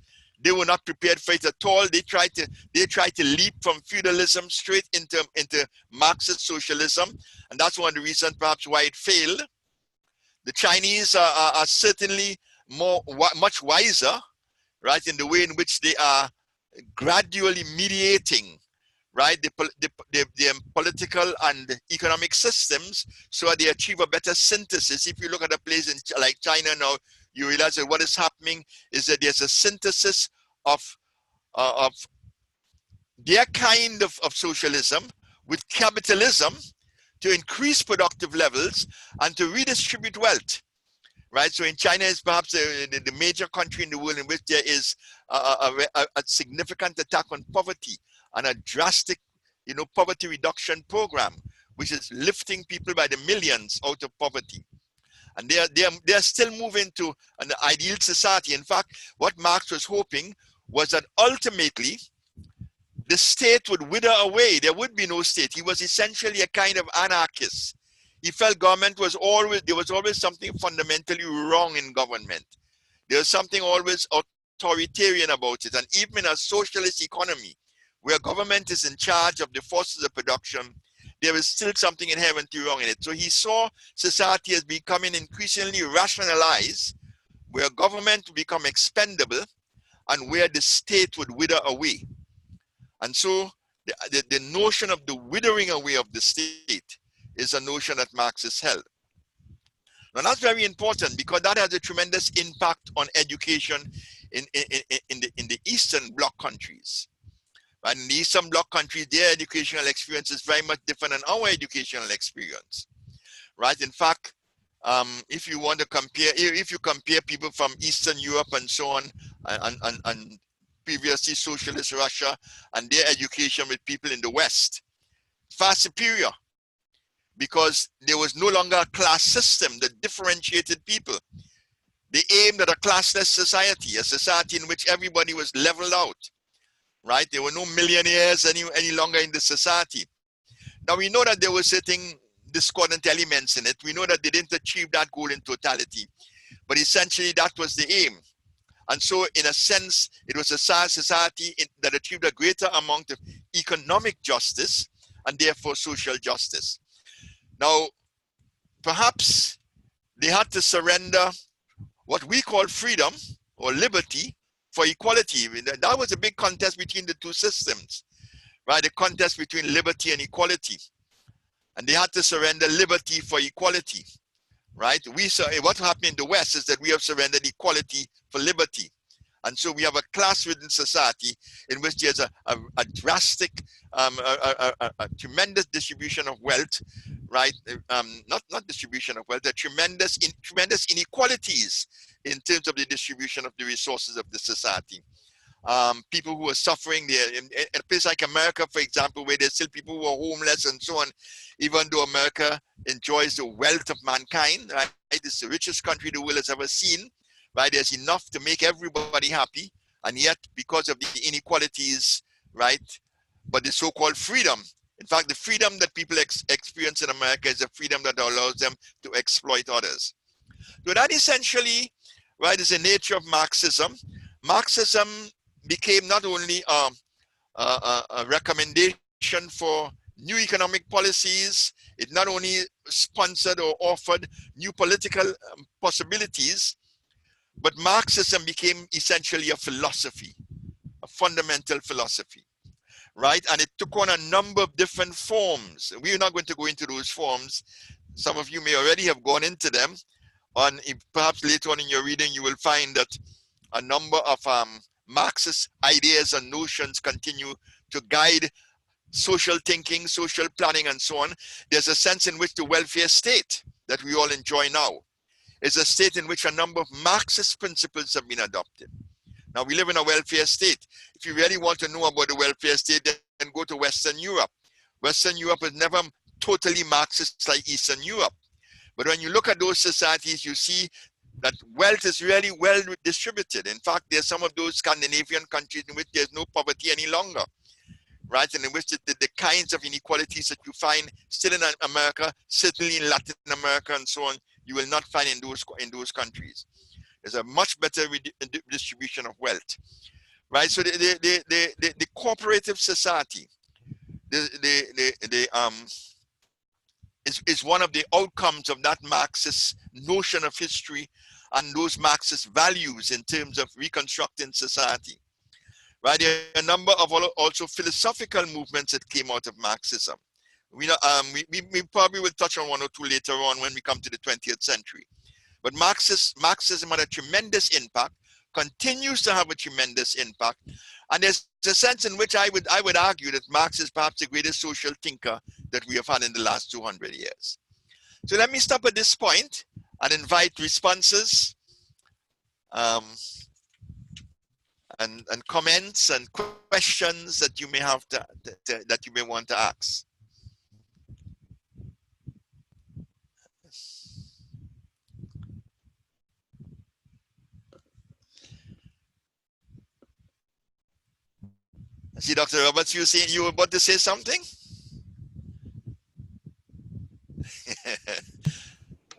They were not prepared for it at all. They tried to leap from feudalism straight into Marxist socialism, and that's one of the reasons perhaps why it failed. The Chinese are certainly much wiser, right, in the way in which they are gradually mediating, right, the political and economic systems so that they achieve a better synthesis. If you look at a place like China now, you realize that what is happening is that there's a synthesis of their kind of socialism with capitalism to increase productive levels and to redistribute wealth. Right, so in China is perhaps the major country in the world in which there is a significant attack on poverty and a drastic, poverty reduction program, which is lifting people by the millions out of poverty. And they are still moving to an ideal society. In fact, what Marx was hoping was that ultimately the state would wither away. There would be no state. He was essentially a kind of anarchist. He felt there was always something fundamentally wrong in government. There was something always authoritarian about it. And even in a socialist economy, where government is in charge of the forces of production, there is still something inherently wrong in it. So he saw society as becoming increasingly rationalized, where government would become expendable, and where the state would wither away. And so the notion of the withering away of the state is a notion that Marxists held. Now that's very important because that has a tremendous impact on education in the Eastern Bloc countries. Right? In the Eastern Bloc countries, their educational experience is very much different than our educational experience. Right? In fact, if you want to compare, if you compare people from Eastern Europe and so on, and previously socialist Russia and their education with people in the West, far superior, because there was no longer a class system that differentiated people. They aimed at a classless society, a society in which everybody was leveled out, right? There were no millionaires any longer in the society. Now we know that there were certain discordant elements in it. We know that they didn't achieve that goal in totality, but essentially that was the aim. And so in a sense, it was a society that achieved a greater amount of economic justice and therefore social justice. Now, perhaps they had to surrender what we call freedom or liberty for equality. That was a big contest between the two systems, right? The contest between liberty and equality. And they had to surrender liberty for equality, right? What happened in the West is that we have surrendered equality for liberty. And so we have a class-ridden society in which there's a drastic, a tremendous distribution of wealth, right? Not distribution of wealth, tremendous inequalities in terms of the distribution of the resources of the society. People who are suffering there, in a place like America, for example, where there's still people who are homeless and so on, even though America enjoys the wealth of mankind, right? It's the richest country the world has ever seen. Right, there's enough to make everybody happy, and yet because of the inequalities, right, but the so-called freedom. In fact, the freedom that people experience in America is a freedom that allows them to exploit others. So that essentially, right, is the nature of Marxism. Marxism became not only a recommendation for new economic policies, it not only sponsored or offered new political possibilities, but Marxism became essentially a philosophy, a fundamental philosophy, right? And it took on a number of different forms. We're not going to go into those forms. Some of you may already have gone into them. Perhaps later on in your reading, you will find that a number of Marxist ideas and notions continue to guide social thinking, social planning, and so on. There's a sense in which the welfare state that we all enjoy now is a state in which a number of Marxist principles have been adopted. Now, we live in a welfare state. If you really want to know about the welfare state, then go to Western Europe. Western Europe is never totally Marxist like Eastern Europe. But when you look at those societies, you see that wealth is really well distributed. In fact, there's some of those Scandinavian countries in which there's no poverty any longer, right? And in which the kinds of inequalities that you find still in America, certainly in Latin America and so on, you will not find in those countries. There's a much better distribution of wealth, right? So the cooperative society is one of the outcomes of that Marxist notion of history and those Marxist values in terms of reconstructing society, right? There are a number of also philosophical movements that came out of Marxism. We probably will touch on one or two later on when we come to the 20th century. But Marxism had a tremendous impact, continues to have a tremendous impact, and there's a sense in which I would argue that Marx is perhaps the greatest social thinker that we have had in the last 200 years. So let me stop at this point and invite responses and comments and questions that you may have that you may want to ask. See, Dr. Roberts, you were about to say something?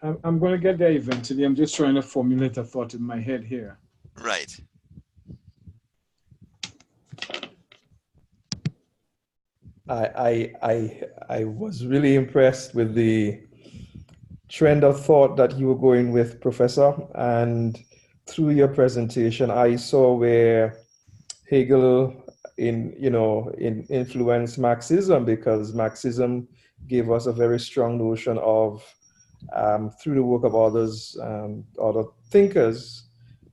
I'm going to get there eventually. I'm just trying to formulate a thought in my head here. Right. I was really impressed with the trend of thought that you were going with, Professor, and through your presentation, I saw where Hegel influenced Marxism, because Marxism gave us a very strong notion of, through the work of others, other thinkers.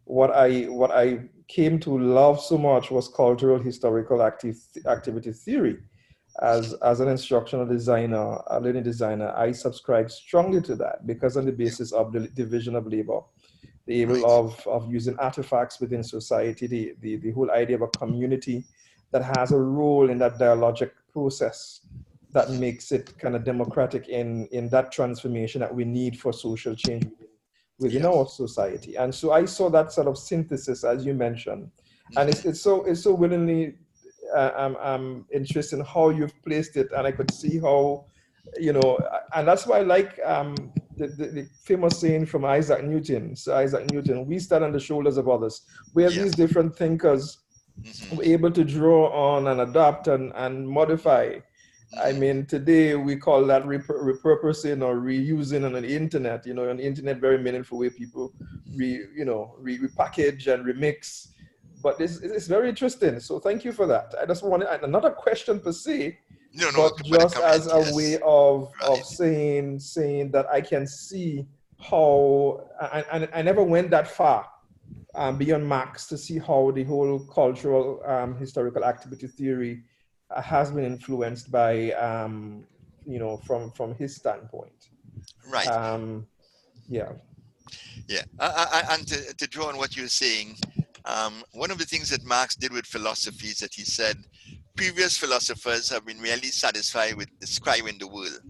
What I came to love so much was cultural historical activity theory. As an instructional designer, a learning designer, I subscribe strongly to that, because on the basis of the division of labor, the able of using artifacts within society, the whole idea of a community that has a role in that dialogic process that makes it kind of democratic in that transformation that we need for social change within our society. And so I saw that sort of synthesis, as you mentioned, and it's so willingly I'm interested in how you've placed it, and I could see how, and that's why I like the famous saying from Isaac Newton. So Isaac Newton, we stand on the shoulders of others, where these different thinkers were able to draw on and adapt and modify. I mean, today we call that repurposing or reusing on the internet. On the internet, very meaningful way people repackage and remix. But it's very interesting. So thank you for that. I just wanted another question per se, but just as a way of saying that I can see how, and I never went that far beyond Marx to see how the whole cultural historical activity theory has been influenced by, from his standpoint. Right. Yeah. Yeah. And to draw on what you're saying, one of the things that Marx did with philosophy is that he said previous philosophers have been really satisfied with describing the world,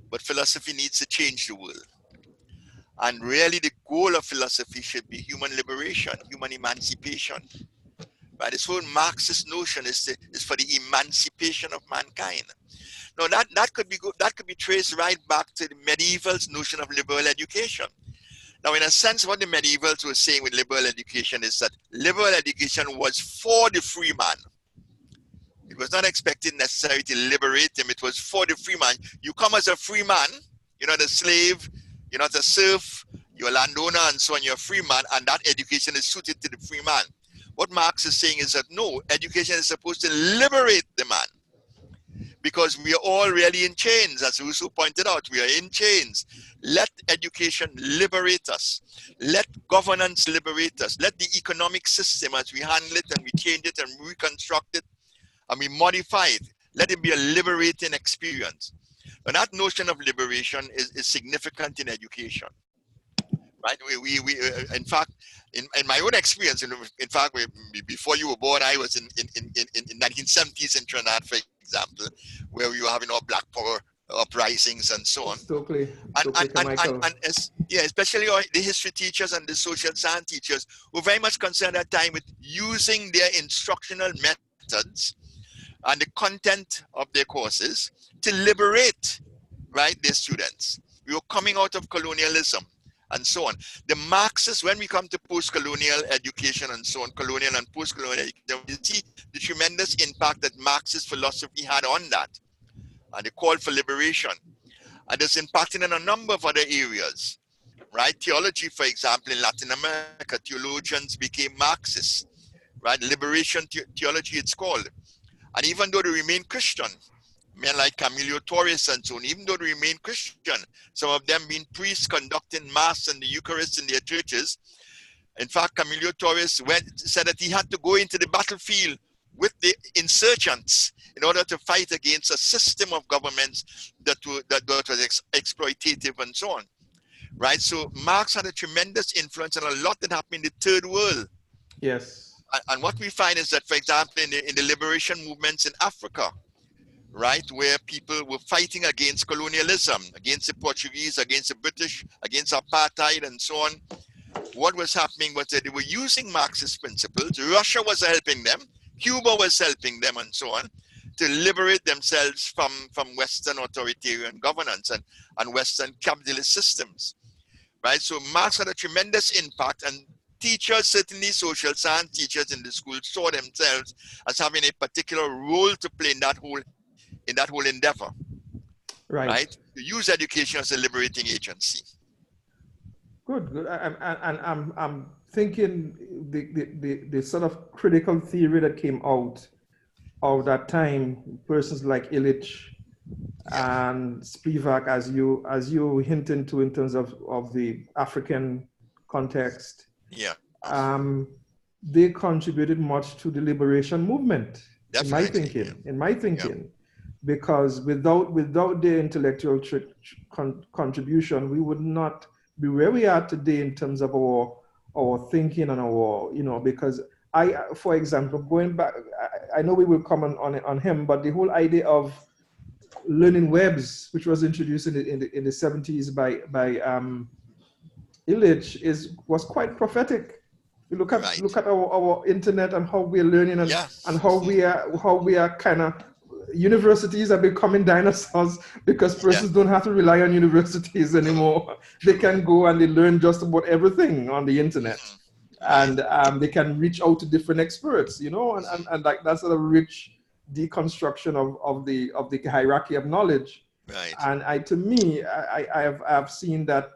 but philosophy needs to change the world. And really the goal of philosophy should be human liberation, human emancipation. Right? This whole Marxist notion is for the emancipation of mankind. Now that could be traced right back to the medieval's notion of liberal education. Now, in a sense, what the medievals were saying with liberal education is that liberal education was for the free man. It was not expected necessarily to liberate him. It was for the free man. You come as a free man. You're not a slave. You're not a serf. You're a landowner and so on. You're a free man, and that education is suited to the free man. What Marx is saying is that no, education is supposed to liberate the man, because we are all really in chains. As Rousseau pointed out, we are in chains. Let education liberate us. Let governance liberate us. Let the economic system, as we handle it and we change it and reconstruct it and we modify it, let it be a liberating experience. And that notion of liberation is significant in education. Right? In fact, in my own experience, in fact, before you were born, I was in 1970s in Trinidad, for example, where we were having all Black Power uprisings and so on. Stokely, especially the history teachers and the social science teachers were very much concerned at that time with using their instructional methods and the content of their courses to liberate, right, their students. We were coming out of colonialism and so on. The Marxists, when we come to post-colonial education and so on, colonial and post-colonial education, we see the tremendous impact that Marxist philosophy had on that. And the call for liberation. And it's impacting in a number of other areas, right? Theology, for example, in Latin America, theologians became Marxists, right? Liberation theology, it's called. And even though they remain Christian, men like Camilo Torres and so on, even though they remain Christian, some of them being priests conducting Mass and the Eucharist in their churches. In fact, Camilo Torres said that he had to go into the battlefield with the insurgents in order to fight against a system of governments that was exploitative and so on. Right? So Marx had a tremendous influence on a lot that happened in the third world. Yes. And what we find is that, for example, in the liberation movements in Africa, right, where people were fighting against colonialism, against the Portuguese, against the British, against apartheid and so on, what was happening was that they were using Marxist principles. Russia was helping them, Cuba was helping them and so on, to liberate themselves from Western authoritarian governance and Western capitalist systems, right? So Marx had a tremendous impact, and teachers, certainly social science teachers in the school, saw themselves as having a particular role to play in that whole endeavor, right? To use education as a liberating agency. Good. And I'm thinking the sort of critical theory that came out of that time, persons like Illich and Spivak, as you hint into in terms of the African context, they contributed much to the liberation movement. Definitely, in my thinking, because without their intellectual contribution, we would not be where we are today in terms of our thinking and our, because for example, going back, I know we will comment on him, but the whole idea of learning webs, which was introduced in the 70s by Illich, was quite prophetic. You look at our internet and how we're learning and how we are kind of, universities are becoming dinosaurs because persons don't have to rely on universities anymore. They can go and they learn just about everything on the internet, and they can reach out to different experts, and like that sort of rich deconstruction of the hierarchy of knowledge. Right. And to me, I've seen that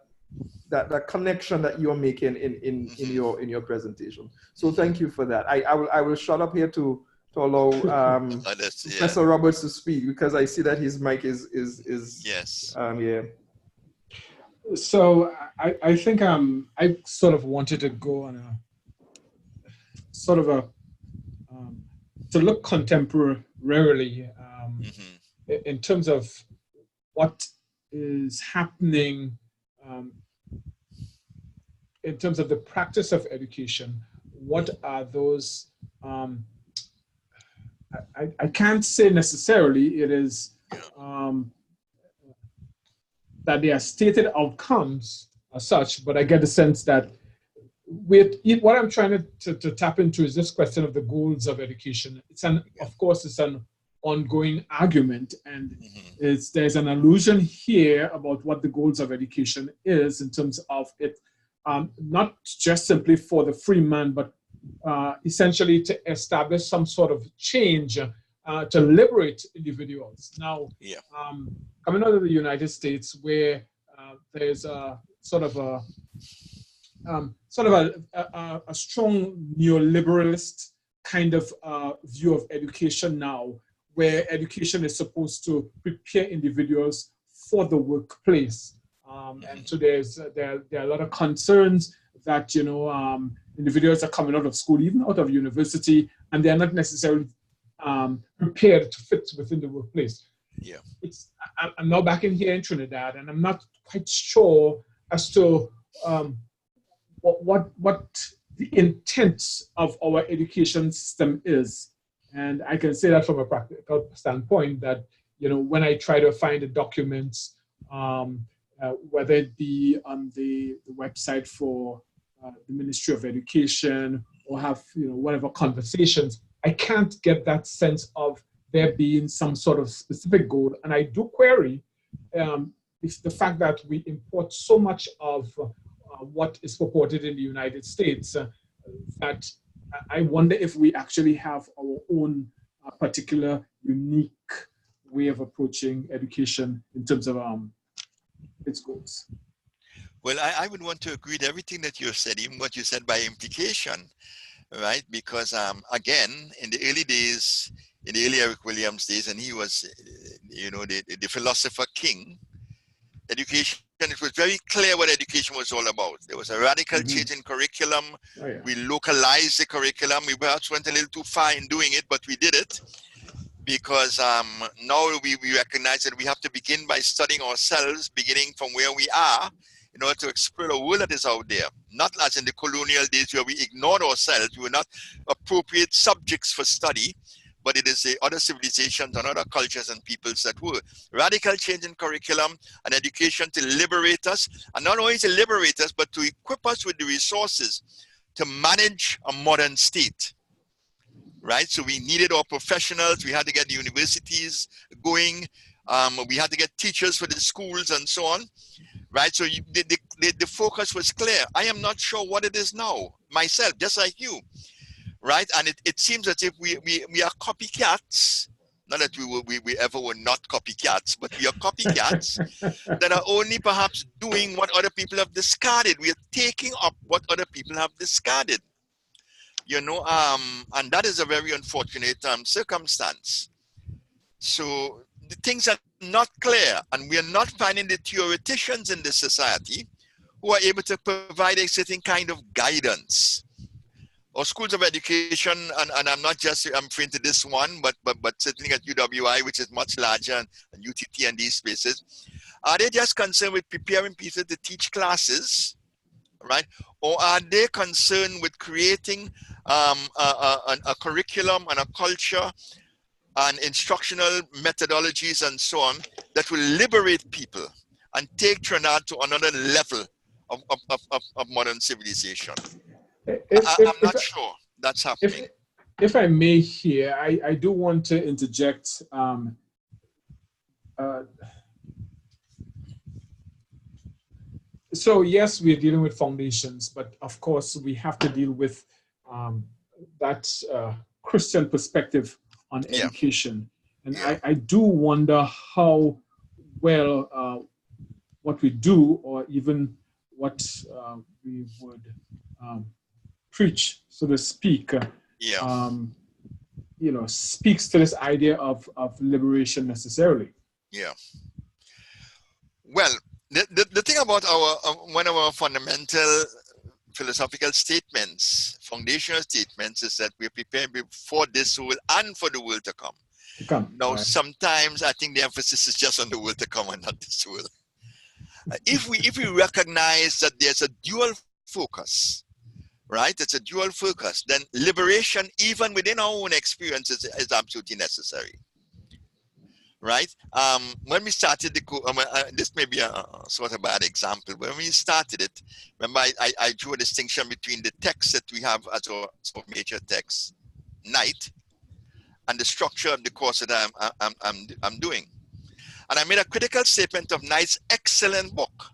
connection that you're making in your presentation. So thank you for that. I will shut up here to allow Professor Roberts to speak, because I see that his mic is yes. So I think I sort of wanted to go on a sort of a to look contemporarily in terms of what is happening in terms of the practice of education. What are those? I can't say necessarily it is that they are stated outcomes as such, but I get the sense that what I'm trying to tap into is this question of the goals of education. Of course, it's an ongoing argument, and there's an allusion here about what the goals of education is in terms of it, not just simply for the free man, but essentially to establish some sort of change to liberate individuals. Now, coming out of the United States, where there's a sort of a strong neoliberalist kind of view of education now, where education is supposed to prepare individuals for the workplace. And so there are a lot of concerns that individuals are coming out of school, even out of university, and they are not necessarily prepared to fit within the workplace. I'm now back in here in Trinidad, and I'm not quite sure as to what the intent of our education system is. And I can say that from a practical standpoint, that when I try to find the documents, whether it be on the website for the Ministry of Education, or have whatever conversations, I can't get that sense of there being some sort of specific goal. And I do query it's the fact that we import so much of what is purported in the United States that I wonder if we actually have our own particular unique way of approaching education in terms of its goals. Well, I would want to agree with everything that you said, even what you said by implication, right? Because again, in the early days, in the early Eric Williams days, and he was, the philosopher king, education, it was very clear what education was all about. There was a radical change in curriculum. We localized the curriculum. We perhaps went a little too far in doing it, but we did it because now we recognize that we have to begin by studying ourselves, beginning from where we are, in order to explore the world that is out there. Not as in the colonial days where we ignored ourselves. We were not appropriate subjects for study, but it is the other civilizations and other cultures and peoples that were. Radical change in curriculum and education to liberate us, and not only to liberate us, but to equip us with the resources to manage a modern state, right? So we needed our professionals, we had to get the universities going, we had to get teachers for the schools and so on, right? So the focus was clear. I am not sure what it is now, myself, just like you. Right, and it seems as if we are copycats, not that we ever were not copycats, but we are copycats that are only perhaps doing what other people have discarded. We are taking up what other people have discarded. You know, and that is a very unfortunate circumstance. So the things are not clear, and we are not finding the theoreticians in the society who are able to provide a certain kind of guidance. Or schools of education, and I'm not just referring to this one, but certainly at UWI, which is much larger, and UTT and these spaces, are they just concerned with preparing people to teach classes, right? Or are they concerned with creating a curriculum and a culture and instructional methodologies and so on that will liberate people and take Trinidad to another level of modern civilization? I'm not sure that's happening. If I may here, I do want to interject. So yes, we're dealing with foundations, but of course we have to deal with that Christian perspective on education. And I do wonder how well what we do, or even what we would preach, so to speak, you know, speaks to this idea of liberation necessarily. Yeah. Well, the thing about one of our fundamental philosophical statements, foundational statements, is that we're preparing for this world and for the world to come. Now, sometimes I think the emphasis is just on the world to come and not this world. If we recognize that there's a dual focus, right? It's a dual focus, then liberation, even within our own experiences, is absolutely necessary. Right? When we started this may be a sort of bad example, but when we started it, remember I drew a distinction between the text that we have as our major text, Night, and the structure of the course that I'm doing. And I made a critical statement of Night's excellent book.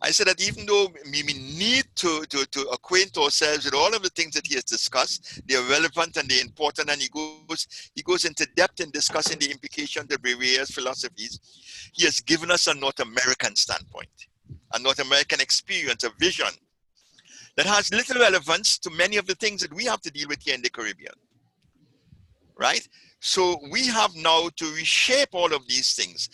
I said that even though we need to acquaint ourselves with all of the things that he has discussed, they are relevant and they're important, and he goes into depth in discussing the implications of various philosophies. He has given us a North American standpoint, a North American experience, a vision that has little relevance to many of the things that we have to deal with here in the Caribbean. Right? So we have now to reshape all of these things,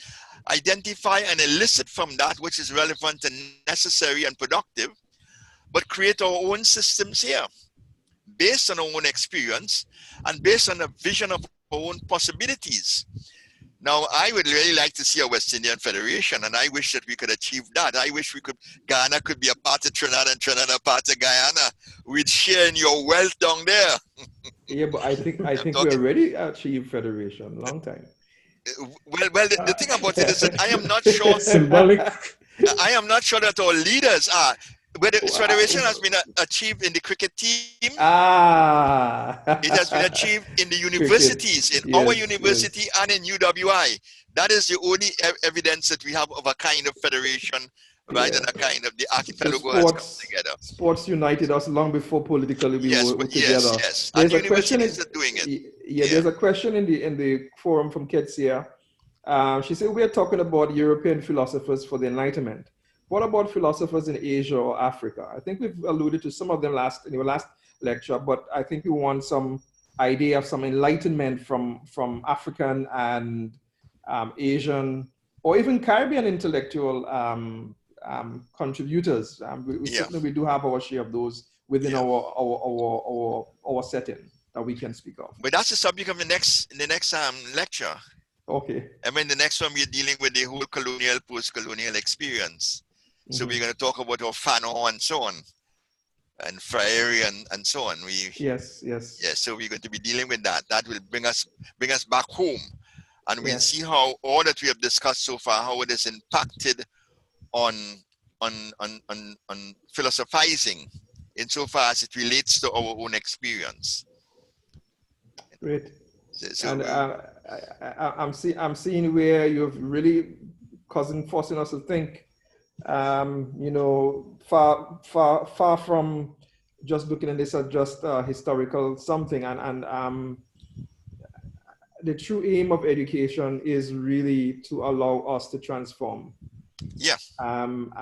identify and elicit from that which is relevant and necessary and productive, but create our own systems here based on our own experience and based on a vision of our own possibilities. Now, I would really like to see a West Indian Federation, and I wish that we could achieve that. I wish Guyana could be a part of Trinidad and Trinidad a part of Guyana. We'd share in your wealth down there. Yeah, but I think we already achieved federation long time. Well, the thing about it is that I am not sure. Symbolic. I am not sure that our leaders are. Whether federation has been achieved in the cricket team, it has been achieved in the universities, in our university and in UWI. That is the only evidence that we have of a kind of federation, right? And a kind of the archipelago has come together. Sports united us long before politically we were together. Yes. There's and a question universities are doing it. There's a question in the forum from Ketsia. She said we are talking about European philosophers for the Enlightenment. What about philosophers in Asia or Africa? I think we've alluded to some of them in your last lecture, but I think we want some idea of some enlightenment from African and Asian or even Caribbean intellectual contributors. Certainly we do have our share of those within our setting that we can speak of. But that's the subject of the next lecture. Okay. I mean, the next one we're dealing with the whole colonial, post-colonial experience. So we're going to talk about our Fano and so on, and Friary and so on. Yes. So we're going to be dealing with that. That will bring us back home, and we'll see how all that we have discussed so far, how it is impacted on philosophizing insofar as it relates to our own experience. Great. So and I'm seeing where you've really forcing us to think. Far from just looking at this as just historical something, and the true aim of education is really to allow us to transform. Yeah. I'm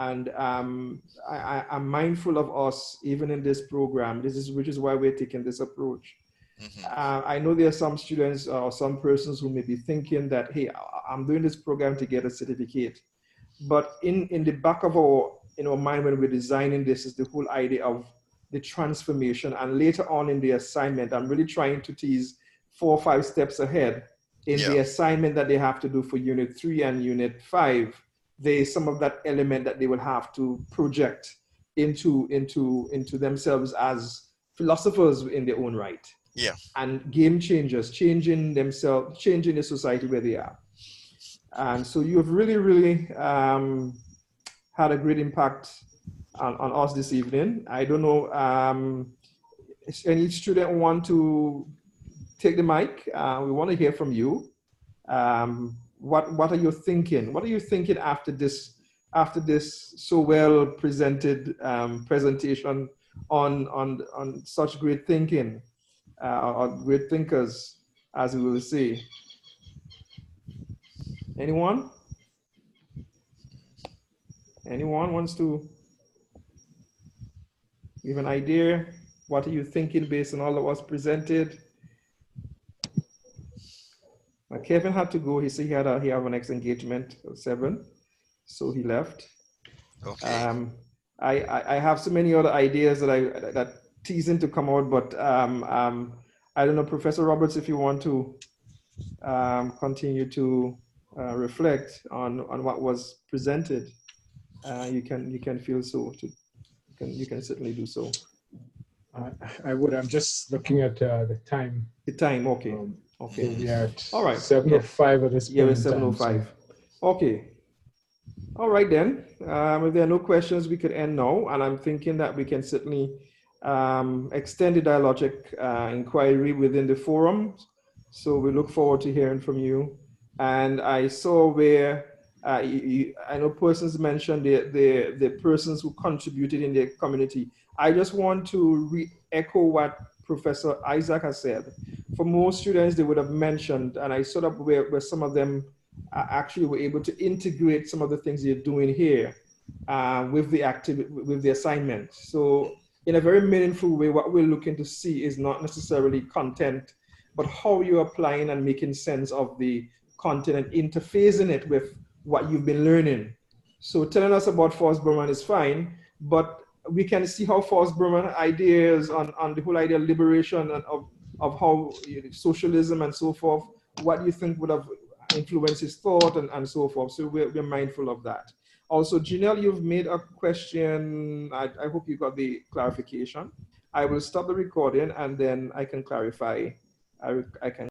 mindful of us even in this program. Which is why we're taking this approach. I know there are some students or some persons who may be thinking that, hey, I'm doing this program to get a certificate. But in the back of our mind when we're designing this is the whole idea of the transformation. And later on in the assignment, I'm really trying to tease 4 or 5 steps ahead in the assignment that they have to do for Unit 3 and Unit 5. There's some of that element that they will have to project into themselves as philosophers in their own right. Yeah. And game changers, changing themselves, changing the society where they are. And so you've really had a great impact on us this evening. I don't know, any student want to take the mic? We want to hear from you. What are you thinking? What are you thinking after this so well presented presentation on such great thinking, or great thinkers, as we will say? Anyone? Anyone wants to give an idea? What are you thinking based on all that was presented? Kevin had to go. He said he had a next engagement at 7, so he left. Okay. I have so many other ideas that teasing to come out, but I don't know, Professor Roberts, if you want to continue to reflect on what was presented, you can feel so. You can certainly do so. I would. I'm just looking at the time. The time, okay. Okay. We are at all right. 7:05 at this point. Yeah, it's 7:05. Okay. All right then. If there are no questions, we could end now. And I'm thinking that we can certainly extend the dialogic inquiry within the forum. So we look forward to hearing from you. And I saw where I know persons mentioned the persons who contributed in the community. I just want to re-echo what Professor Isaac has said. For most students, they would have mentioned, and I saw up where some of them actually were able to integrate some of the things they're doing here with the activity, with the assignment. So in a very meaningful way, what we're looking to see is not necessarily content, but how you're applying and making sense of the content and interfacing it with what you've been learning. So telling us about Forrest Berman is fine, but we can see how Forrest Berman ideas on the whole idea of liberation and of how socialism and so forth, what you think would have influenced his thought and so forth. So we're mindful of that. Also, Janelle, you've made a question. I hope you got the clarification. I will stop the recording and then I can clarify. I can